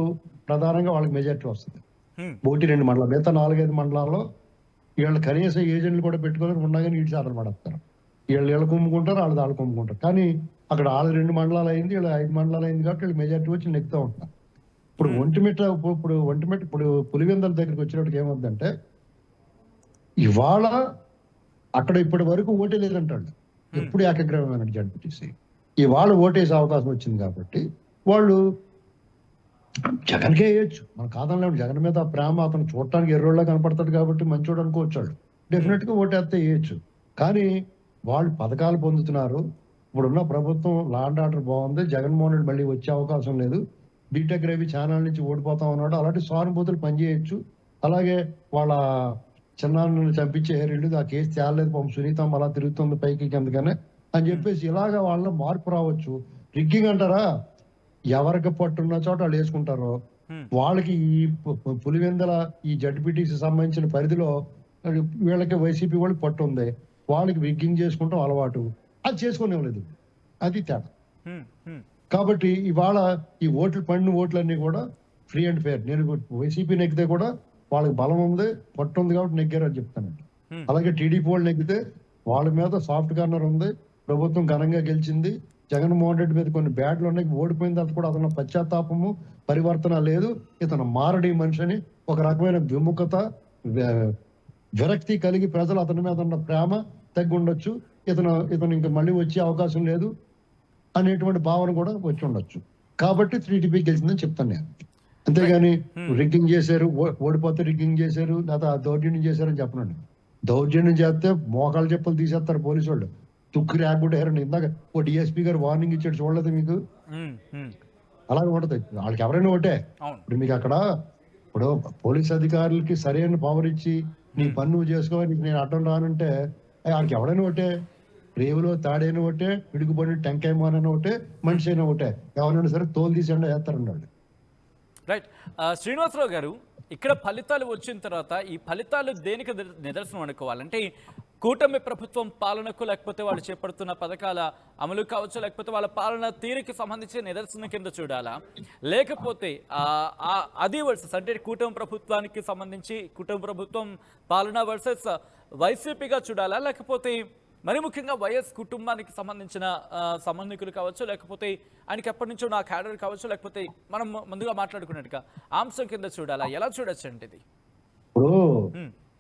ప్రధానంగా వాళ్ళకి మెజార్టీ వస్తుంది. 1-2 మండలాలు, మిగతా 4-5 మండలాల్లో వీళ్ళు కనీసం ఏజెంట్లు కూడా పెట్టుకొని ఉండగానే ఇటు చేతలు పడేస్తారు. వీళ్ళు కుమ్ముకుంటారు, వాళ్ళు కుమ్ముకుంటారు. కానీ అక్కడ వాళ్ళు 2 మండలాలు అయింది, వీళ్ళు 5 మండలాలు అయింది కాబట్టి వీళ్ళు మెజార్టీ వచ్చి నెక్కుతూ ఉంటారు. ఇప్పుడు ఒంటిమిట్ట ఇప్పుడు పులివెందుల దగ్గరికి వచ్చినట్టుగా ఏమవుతుందంటే, ఇవాళ అక్కడ ఇప్పటి వరకు ఓటే లేదంటాడు. ఎప్పుడు ఏకగ్రీవమైన జడ్పీటీసీ ఇవాళ ఓటేసే అవకాశం వచ్చింది కాబట్టి వాళ్ళు జగన్కే వేయచ్చు. మనం కాదనలేము. జగన్ మీద ప్రేమ, అతను చూడటానికి ఎర్రోళ్ళ కనపడతాడు కాబట్టి మంచోడు అనుకోవచ్చాడు. డెఫినెట్ గా ఓటేస్తే వేయచ్చు. కానీ వాళ్ళు పథకాలు పొందుతున్నారు. ఇప్పుడున్న ప్రభుత్వం లా అండ్ ఆర్డర్ బాగుంది. జగన్మోహన్ రెడ్డి మళ్ళీ వచ్చే అవకాశం లేదు. బీటెక్ రవి ఛానల్ నుంచి ఓడిపోతా ఉన్నాడు. అలాంటి సానుభూతులు పనిచేయచ్చు. అలాగే వాళ్ళ చిన్నాన్నని చంపించే హెరిళ్ళు ఆ కేసు తేలలేదు, పాపం సునీత అలా తిరుగుతుంది పైకి కిందకనే అని చెప్పేసి ఇలాగ వాళ్ళ మార్పు రావచ్చు. రిగ్గింగ్ అంటారా, ఎవరికి పట్టున్న చోట వాళ్ళు వేసుకుంటారో వాళ్ళకి ఈ పులివెందుల ఈ జడ్పీటీసీ సంబంధించిన పరిధిలో వీళ్ళకి వైసీపీ వాళ్ళు పట్టు ఉంది. వాళ్ళకి రిగ్గింగ్ చేసుకుంటాం అలవాటు, అది చేసుకునేవాళ్ళు. అది తేడా. కాబట్టి ఇవాళ ఈ పడిన ఓట్లన్నీ కూడా ఫ్రీ అండ్ ఫెయిర్. నేను వైసీపీ నెగ్గితే కూడా వాళ్ళకి బలం ఉంది, పట్టు ఉంది కాబట్టి నెగ్గారు అని చెప్తానండి. అలాగే టీడీపీ వాళ్ళు నెగ్గితే వాళ్ళ మీద సాఫ్ట్ కార్నర్ ఉంది. ప్రభుత్వం ఘనంగా గెలిచింది. జగన్మోహన్ రెడ్డి మీద కొన్ని బ్యాడ్లు ఉన్నాయి. ఓడిపోయిన తర్వాత కూడా అతను పశ్చాత్తాపము, పరివర్తన లేదు. ఇతను మారడి మనిషి అని ఒక రకమైన విముఖత, విరక్తి కలిగి ప్రజలు అతని మీద ఉన్న ప్రేమ తగ్గి ఉండొచ్చు. ఇతను ఇంకా మళ్ళీ వచ్చే అవకాశం లేదు అనేటువంటి భావన కూడా వచ్చి ఉండొచ్చు. కాబట్టి టీడీపీ గెలిచిందని చెప్తాను నేను. అంతేగాని రిగ్గింగ్ చేశారు, ఓడిపోతే రిగ్గింగ్ చేశారు, లేదా దౌర్జన్యం చేశారని చెప్పనండి. దౌర్జన్యం చేస్తే మోకాళ్ళ చెప్పులు తీసేస్తారు పోలీసు వాళ్ళు. తుక్కు రాకుండారండి. ఇందాక ఓ డిఎస్పీ గారు వార్నింగ్ ఇచ్చాడు, చూడలేదు మీకు? అలాగే ఉంటది. వాళ్ళకి ఎవరైనా ఒకటే. ఇప్పుడు మీకు అక్కడ ఇప్పుడు పోలీస్ అధికారులకి సరైన పవర్ ఇచ్చి నీ పని నువ్వు చేసుకోవాలి, నీకు నేను అడ్డం రానంటే వాళ్ళకి ఎవడైనా ఒకటే. రేవులో తాడైనా ఒకటే, పిడుగుబడి టెంకాయ మానైనా ఒకటే, మనిషి అయినా ఒకటే. ఎవరైనా సరే తోలు తీసేయండి వేస్తారండి వాళ్ళు. రైట్. శ్రీనివాసరావు గారు, ఇక్కడ ఫలితాలు వచ్చిన తర్వాత ఈ ఫలితాలు దేనికి నిదర్శనం అనుకోవాలంటే, కూటమి ప్రభుత్వం పాలనకు, లేకపోతే వాళ్ళు చేపడుతున్న పథకాల అమలు కావచ్చు, లేకపోతే వాళ్ళ పాలన తీరుకి సంబంధించి నిదర్శనం కింద చూడాలా, లేకపోతే అది వర్సెస్ అంటే కూటమి ప్రభుత్వానికి సంబంధించి కూటమి ప్రభుత్వం పాలన వర్సెస్ వైసీపీగా చూడాలా, లేకపోతే మరి ముఖ్యంగా వైఎస్ కుటుంబానికి సంబంధించిన సంబంధికులు కావచ్చు, లేకపోతే ఆయనకి ఎప్పటి నుంచో నా క్యాడర్ కావచ్చు, లేకపోతే మనం ముందుగా మాట్లాడుకున్నట్టుగా అంశం కింద చూడాలా, ఎలా చూడొచ్చు అంటే ఇది? ఇప్పుడు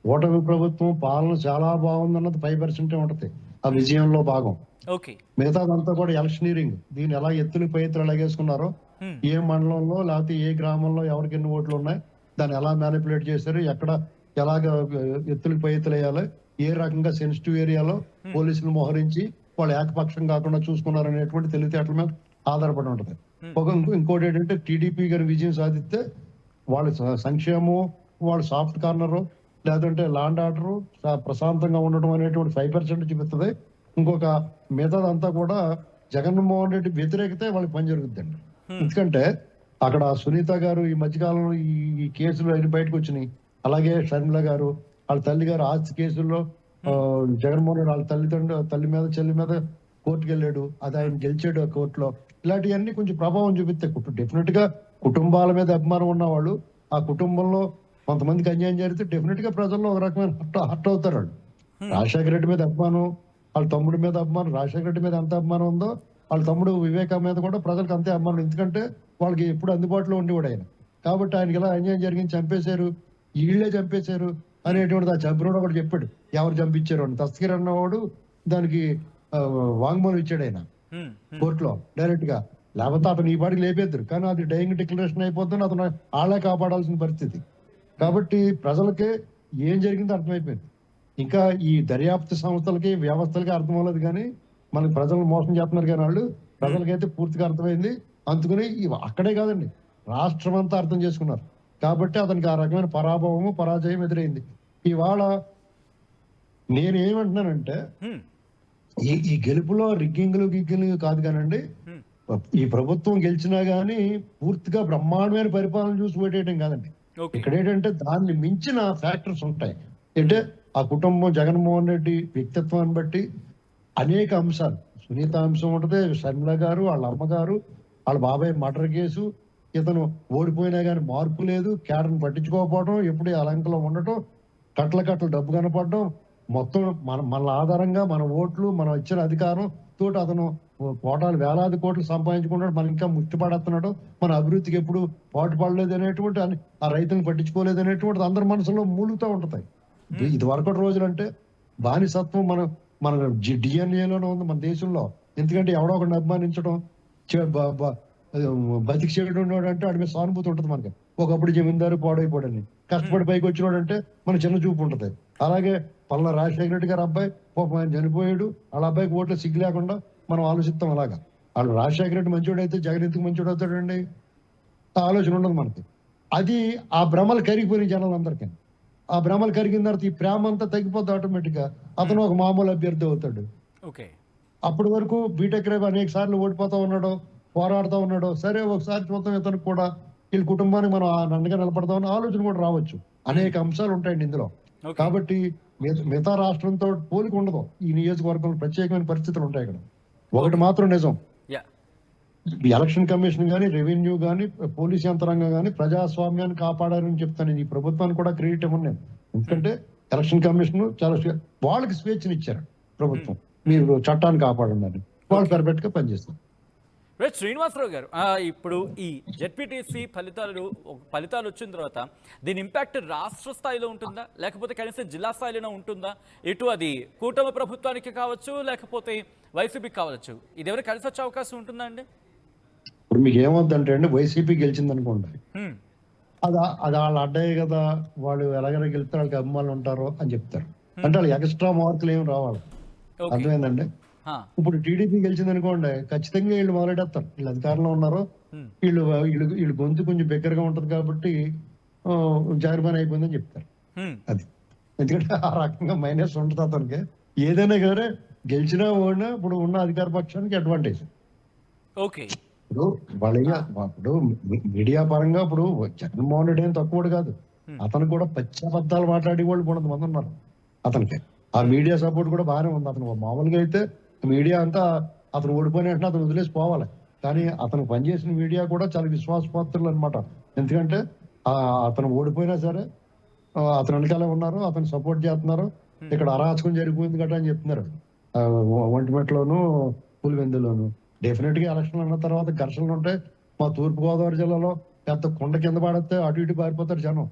ఓటమి ప్రభుత్వం పాలన చాలా బాగుందన్నది 5% ఉంటది ఆ విజయంలో భాగం. ఓకే, మిగతాదంతా కూడా ఎలక్షనీరింగ్. దీన్ని ఎలా ఎత్తులకు పై ఎత్తులు ఎలాగేసుకున్నారో, ఏ మండలంలో లేకపోతే ఏ గ్రామంలో ఎవరికి ఎన్ని ఓట్లు ఉన్నాయి, దాన్ని ఎలా మ్యానిపులేట్ చేశారు, ఎక్కడ ఎలాగ ఎత్తులకు పై ఎత్తులు వేయాలి, ఏ రకంగా సెన్సిటివ్ ఏరియాలో పోలీసులు మోహరించి వాళ్ళు ఏకపక్షం కాకుండా చూసుకున్నారు అనేటువంటి తెలివితేటల మీద ఆధారపడి ఉంటది. ఇంకోటి ఏంటంటే, టీడీపీ గారి విజయం సాధిస్తే వాళ్ళ సంక్షేమం, వాళ్ళు సాఫ్ట్ కార్నర్, లేదంటే లాండ్ ఆర్డర్ ప్రశాంతంగా ఉండటం అనేటువంటి 5% చూపిస్తుంది. ఇంకొక మిగతాదంతా కూడా జగన్మోహన్ రెడ్డి వ్యతిరేకతే వాళ్ళకి పని జరుగుతుందండి. ఎందుకంటే అక్కడ సునీత గారు ఈ మధ్యకాలంలో ఈ కేసులు అన్ని బయటకు వచ్చినాయి. అలాగే షర్మిల గారు, వాళ్ళ తల్లి గారు ఆస్తి కేసుల్లో జగన్మోహన్ రెడ్డి వాళ్ళ తల్లి మీద చెల్లి మీద కోర్టుకు వెళ్ళాడు, అది ఆయన గెలిచాడు కోర్టులో. ఇలాంటివన్నీ కొంచెం ప్రభావం చూపిస్తాయి. డెఫినెట్ గా కుటుంబాల మీద అభిమానం ఉన్నవాళ్ళు, ఆ కుటుంబంలో కొంతమందికి అన్యాయం జరిగితే డెఫినెట్ గా ప్రజల్లో ఒక రకమైన హర్ట్ అవుతారు వాళ్ళు. రాజశేఖర రెడ్డి మీద అభిమానం, వాళ్ళ తమ్ముడి మీద అభిమానం, రాజశేఖర రెడ్డి మీద ఎంత అభిమానం ఉందో వాళ్ళ తమ్ముడు వివేక మీద కూడా ప్రజలకు అంతే అభిమానం. ఎందుకంటే వాళ్ళకి ఎప్పుడు అందుబాటులో ఉండేవాడు ఆయన. కాబట్టి ఆయనకి ఎలా అన్యాయం జరిగింది, చంపేశారు, వీళ్ళే చంపేశారు. అనేటువంటిది ఆ చంపినోడు ఒకటి చెప్పాడు, ఎవరు చంపించారు అని. తస్కీర్ అన్నవాడు దానికి వాంగ్మూలం ఇచ్చాడు ఆయన కోర్టులో డైరెక్ట్ గా. లేకపోతే అతను ఈ పాటికి లేపేద్దరు, కానీ అది డైయింగ్ డిక్లరేషన్ అయిపోతుంది, అతను ఆళ్లే కాపాడాల్సిన పరిస్థితి. కాబట్టి ప్రజలకే ఏం జరిగిందో అర్థమైపోయింది. ఇంకా ఈ దర్యాప్తు సంస్థలకి వ్యవస్థలకి అర్థం అవ్వలేదు, కానీ మనకి ప్రజలను మోసం చేస్తున్నారు. కానీ వాళ్ళు ప్రజలకైతే పూర్తిగా అర్థమైంది. అందుకని అక్కడే కాదండి, రాష్ట్రం అంతా అర్థం చేసుకున్నారు. కాబట్టి అతనికి ఆ రకమైన పరాభవము పరాజయం ఎదురైంది. ఇవాళ నేనేమంటున్నానంటే ఈ గెలుపులో రిగ్గింగ్లు గిగ్గింగ్లు కాదు కానండి, ఈ ప్రభుత్వం గెలిచినా గానీ పూర్తిగా బ్రహ్మాండమైన పరిపాలన చూసి ఓటేయడం కాదండి. ఇక్కడ ఏంటంటే దాన్ని మించిన ఫ్యాక్టర్స్ ఉంటాయి. అంటే ఆ కుటుంబం, జగన్మోహన్ రెడ్డి వ్యక్తిత్వాన్ని బట్టి అనేక అంశాలు, సునీత అంశం ఉంటుంది, షర్మిల గారు, వాళ్ళ అమ్మగారు, వాళ్ళ బాబాయ్ మర్డర్ కేసు, ఇతను ఓడిపోయినా కానీ మార్పు లేదు, కేడర్ని పట్టించుకోకపోవడం, ఎప్పుడు అలంకలో ఉండటం, కట్టల డబ్బు కనపడడం, మొత్తం మన ఆధారంగా మన ఓట్లు, మనం ఇచ్చిన అధికారం తోటి అతను కోటాలు వేలాది కోట్లు సంపాదించుకుంటాడు, మనం ఇంకా ముష్టిపడుతున్నాడు, మన అభివృద్ధికి ఎప్పుడు పాటు పడలేదు అనేటువంటి, ఆ రైతులను పట్టించుకోలేదు అనేటువంటిది అందరి మనసులో మూలుగుతూ ఉంటున్నాయి. ఇది వరకటి రోజులు అంటే బానిసత్వం మన డిఎన్ఏలోనే ఉంది మన దేశంలో. ఎందుకంటే ఎవడో ఒకరిని అభిమానించడం, బతికి చేయడం ఉన్నాడు అంటే వాడి మీద సానుభూతి ఉంటుంది మనకి. ఒకప్పుడు జమీందారు పాడైపోడని, కష్టపడి పైకి వచ్చినాడు అంటే మన చిన్న చూపు ఉంటుంది. అలాగే పల్లా రాజశేఖర రెడ్డి గారు అబ్బాయి పాపం ఆయన చనిపోయాడు, వాళ్ళ అబ్బాయికి ఓట్లు సిగ్గు లేకుండా మనం ఆలోచిస్తాం. అలాగా వాళ్ళు రాజశేఖర రెడ్డి మంచోడు అయితే జగన్ ఎందుకు మంచోడు అవుతాడండి, ఆలోచన ఉండదు మనకి. అది ఆ భ్రమలు కరిగిపోయిన జనాలందరికీ. ఆ భ్రమలు కరిగిన తర్వాత ఈ ప్రేమ అంతా తగ్గిపోద్ది ఆటోమేటిక్ గా, అతను ఒక మామూలు అభ్యర్థి అవుతాడు. అప్పటి వరకు బీటెక్ రేపు అనేక సార్లు ఓడిపోతా ఉన్నాడు, పోరాడుతూ ఉన్నాడు. సరే ఒకసారి చూద్దాం, ఇతనికి కూడా వీళ్ళ కుటుంబానికి మనం అండగా నిలబడతామని ఆలోచన కూడా రావచ్చు. అనేక అంశాలు ఉంటాయండి ఇందులో. కాబట్టి మిగతా రాష్ట్రంతో పోలిక ఉండదు ఈ నియోజకవర్గంలో, ప్రత్యేకమైన పరిస్థితులు ఉంటాయి ఇక్కడ. ఒకటి మాత్రం నిజం, ఎలక్షన్ కమిషన్ గానీ, రెవెన్యూ గానీ, పోలీస్ యంత్రాంగం గానీ ప్రజాస్వామ్యాన్ని కాపాడారని చెప్తాను. ఈ ప్రభుత్వాన్ని కూడా క్రెడిట్ ఇవ్వను నేను. ఎందుకంటే ఎలక్షన్ కమిషన్ చాలా వాళ్ళకి స్వేచ్ఛను ఇచ్చారు ప్రభుత్వం, మీరు చట్టాన్ని కాపాడండి, వాళ్ళు పర్ఫెక్ట్ గా పనిచేస్తారు. శ్రీనివాసరావు గారు, ఇప్పుడు ఈ జెడ్పీటీసీ ఫలితాలు వచ్చిన తర్వాత దీని ఇంపాక్ట్ రాష్ట్ర స్థాయిలో ఉంటుందా, లేకపోతే కనీసం జిల్లా స్థాయిలోనే ఉంటుందా? ఇటు అది కూటమి ప్రభుత్వానికి కావచ్చు, లేకపోతే వైసీపీకి కావచ్చు, ఇది ఎవరికి కలిసి వచ్చే అవకాశం ఉంటుందా అండి? ఇప్పుడు మీకు ఏమవుతుందంటే అండి, వైసీపీ గెలిచింది అనుకోండి, అది వాళ్ళ అడ్డాయి కదా, వాళ్ళు ఎలాగైనా గెలిస్తే వాళ్ళకి అభిమానులు ఉంటారు అని చెప్తారు. అంటే వాళ్ళు ఎక్స్ట్రా మార్కులు ఏమి రావాలి, అర్థమైందండి? ఇప్పుడు టీడీపీ గెలిచింది అనుకోండి, ఖచ్చితంగా వీళ్ళు మొదలెడతారు, వీళ్ళు అధికారంలో ఉన్నారు, వీళ్ళు గొంతు కొంచెం బిగ్గరగా ఉంటది కాబట్టి జారిమాన్ అయిపోయిందని చెప్తారు. అది ఎందుకంటే ఆ రకంగా మైనస్ ఉంటుంది అతనికి. ఏదైనా కానీ గెలిచినా ఓడినా ఇప్పుడు ఉన్న అధికార పక్షానికి అడ్వాంటేజ్. ఇప్పుడు ఇప్పుడు మీడియా పరంగా ఇప్పుడు జగన్మోహన్ రెడ్డి ఏం తక్కువడు కాదు, అతను కూడా పచ్చబద్దాలు మాట్లాడే వాళ్ళు కూడా మంది ఉన్నారు అతనికి. ఆ మీడియా సపోర్ట్ కూడా బాగానే ఉంది. అతను మామూలుగా అయితే మీడియా అంతా అతను ఓడిపోయిన వెంటనే అతను వదిలేసి పోవాలి, కానీ అతను పనిచేసిన మీడియా కూడా చాలా విశ్వాసపాత్రులు అనమాట. ఎందుకంటే అతను ఓడిపోయినా సరే అతను వెనకాలే ఉన్నారు, అతను సపోర్ట్ చేస్తున్నారు. ఇక్కడ అరాచకం జరిగిపోయింది కదా అని చెప్తున్నారు, ఒంటిమెట్లోను పులివెందులోను. డెఫినెట్ గా ఎలక్షన్ అన్న తర్వాత ఘర్షణలు ఉంటాయి. మా తూర్పుగోదావరి జిల్లాలో పెద్ద కొండ కింద పడితే అటు ఇటు పారిపోతారు జనం.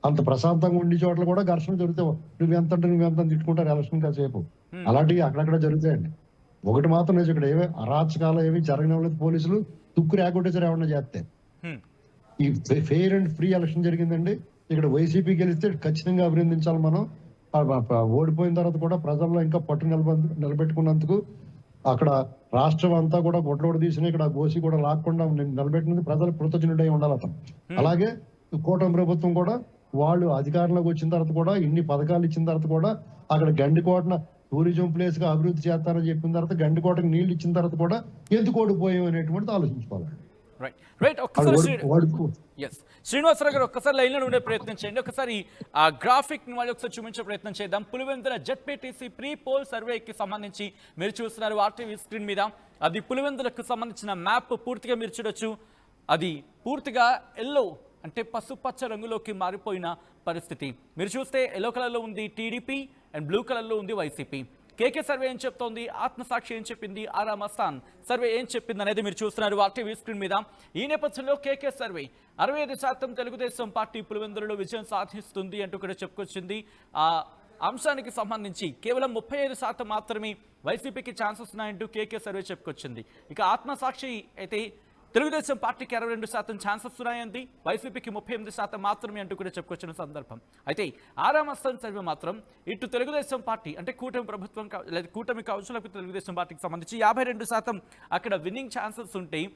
అంత ప్రశాంతంగా ఉండే చోట్ల కూడా ఘర్షణ జరుగుతాయి. నువ్వెంత తిట్టుకుంటారు ఎలక్షన్ కాసేపు. అలాంటివి అక్కడక్కడ జరుగుతాయండి. ఒకటి మాత్రం లేదు, ఇక్కడ ఏమి అరాచకాలు ఏమి జరగలేదు, పోలీసులు తుక్కు రేకొట్టేసారు ఏమన్నా చేస్తే. ఈ ఫెయిర్ అండ్ ఫ్రీ ఎలక్షన్ జరిగిందండి. ఇక్కడ వైసీపీ గెలిస్తే ఖచ్చితంగా అభినందించాలి మనం. ఓడిపోయిన తర్వాత కూడా ప్రజల్లో ఇంకా పట్టు నిలబెట్టుకున్నందుకు, అక్కడ రాష్ట్రం అంతా కూడా గొడ్లోడు తీసిన ఇక్కడ గోసి కూడా లాక్కుండా నిలబెట్టినందుకు ప్రజలు కృతజ్ఞుడై ఉండాలి అతను. అలాగే కూటమి ప్రభుత్వం కూడా వాళ్ళు అధికారంలోకి వచ్చిన తర్వాత కూడా ఇన్ని పథకాలు ఇచ్చిన తర్వాత కూడా అక్కడ గండికోటన టూరిజం ప్లేస్ గా అభివృద్ధి చేస్తారని చెప్పిన తర్వాత గండికోటకు నీళ్లు ఇచ్చిన తర్వాత కూడా ఎందుకు ఓడిపోయాం అనేటువంటిది ఆలోచించుకోవాలి. శ్రీనివాసరావు గారు, ఒక్కసారి లైన్లో ఉండే ప్రయత్నం చేయండి. ఒకసారి ఆ గ్రాఫిక్ ని ఒకసారి చూపించే ప్రయత్నం చేద్దాం. పులివెందుల జెడ్పీటీసీ ప్రీ పోల్ సర్వేకి సంబంధించి మీరు చూస్తున్నారు ఆర్టీవీ స్క్రీన్ మీద. అది పులివెందులకు సంబంధించిన మ్యాప్ పూర్తిగా మీరు చూడొచ్చు. అది పూర్తిగా ఎల్లో అంటే పసుపచ్చ రంగులోకి మారిపోయిన పరిస్థితి. మీరు చూస్తే ఎల్లో కలర్లో ఉంది టీడీపీ అండ్ బ్లూ కలర్లో ఉంది వైసీపీ. కేకే సర్వే ఏం చెప్తోంది, ఆత్మసాక్షి ఏం చెప్పింది, ఆరా మస్తాన్ సర్వే ఏం చెప్పింది అనేది మీరు చూస్తున్నారు టీవీ స్క్రీన్ మీద. ఈ నేపథ్యంలో కేకే సర్వే 65% తెలుగుదేశం పార్టీ పులివెందులలో విజయం సాధిస్తుంది అంటూ కూడా చెప్పుకొచ్చింది. ఆ అంశానికి సంబంధించి కేవలం 35% మాత్రమే వైసీపీకి ఛాన్సెస్ ఉన్నాయంటూ కేకే సర్వే చెప్పుకొచ్చింది. ఇక ఆత్మసాక్షి అయితే తెలుగుదేశం పార్టీకి 62% ఛాన్సెస్ ఉన్నాయండి, వైసీపీకి 38% మాత్రమే అంటూ కూడా చెప్పుకొచ్చిన సందర్భం. అయితే ఆరామస్థాన్ సర్వే మాత్రం ఇటు తెలుగుదేశం పార్టీ అంటే కూటమి ప్రభుత్వం లేదా కూటమి కావచ్చు, లేకపోతే తెలుగుదేశం పార్టీకి సంబంధించి 52% అక్కడ విన్నింగ్ ఛాన్సెస్ ఉంటాయి.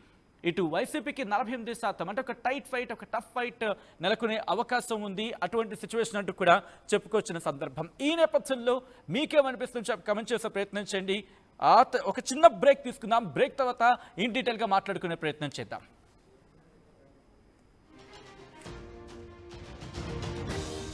ఇటు వైసీపీకి 48%, అంటే ఒక టైట్ ఫైట్, ఒక టఫ్ ఫైట్ నెలకొనే అవకాశం ఉంది. అటువంటి సిచ్యువేషన్ అంటూ కూడా చెప్పుకొచ్చిన సందర్భం. ఈ నేపథ్యంలో మీకేమనిపిస్తుంది కమెంట్ చేసే ప్రయత్నం చేయండి. ఒక చిన్న బ్రేక్ తీసుకుందాం. బ్రేక్ తర్వాత ఇన్ డీటెయిల్గా మాట్లాడుకునే ప్రయత్నం చేద్దాం.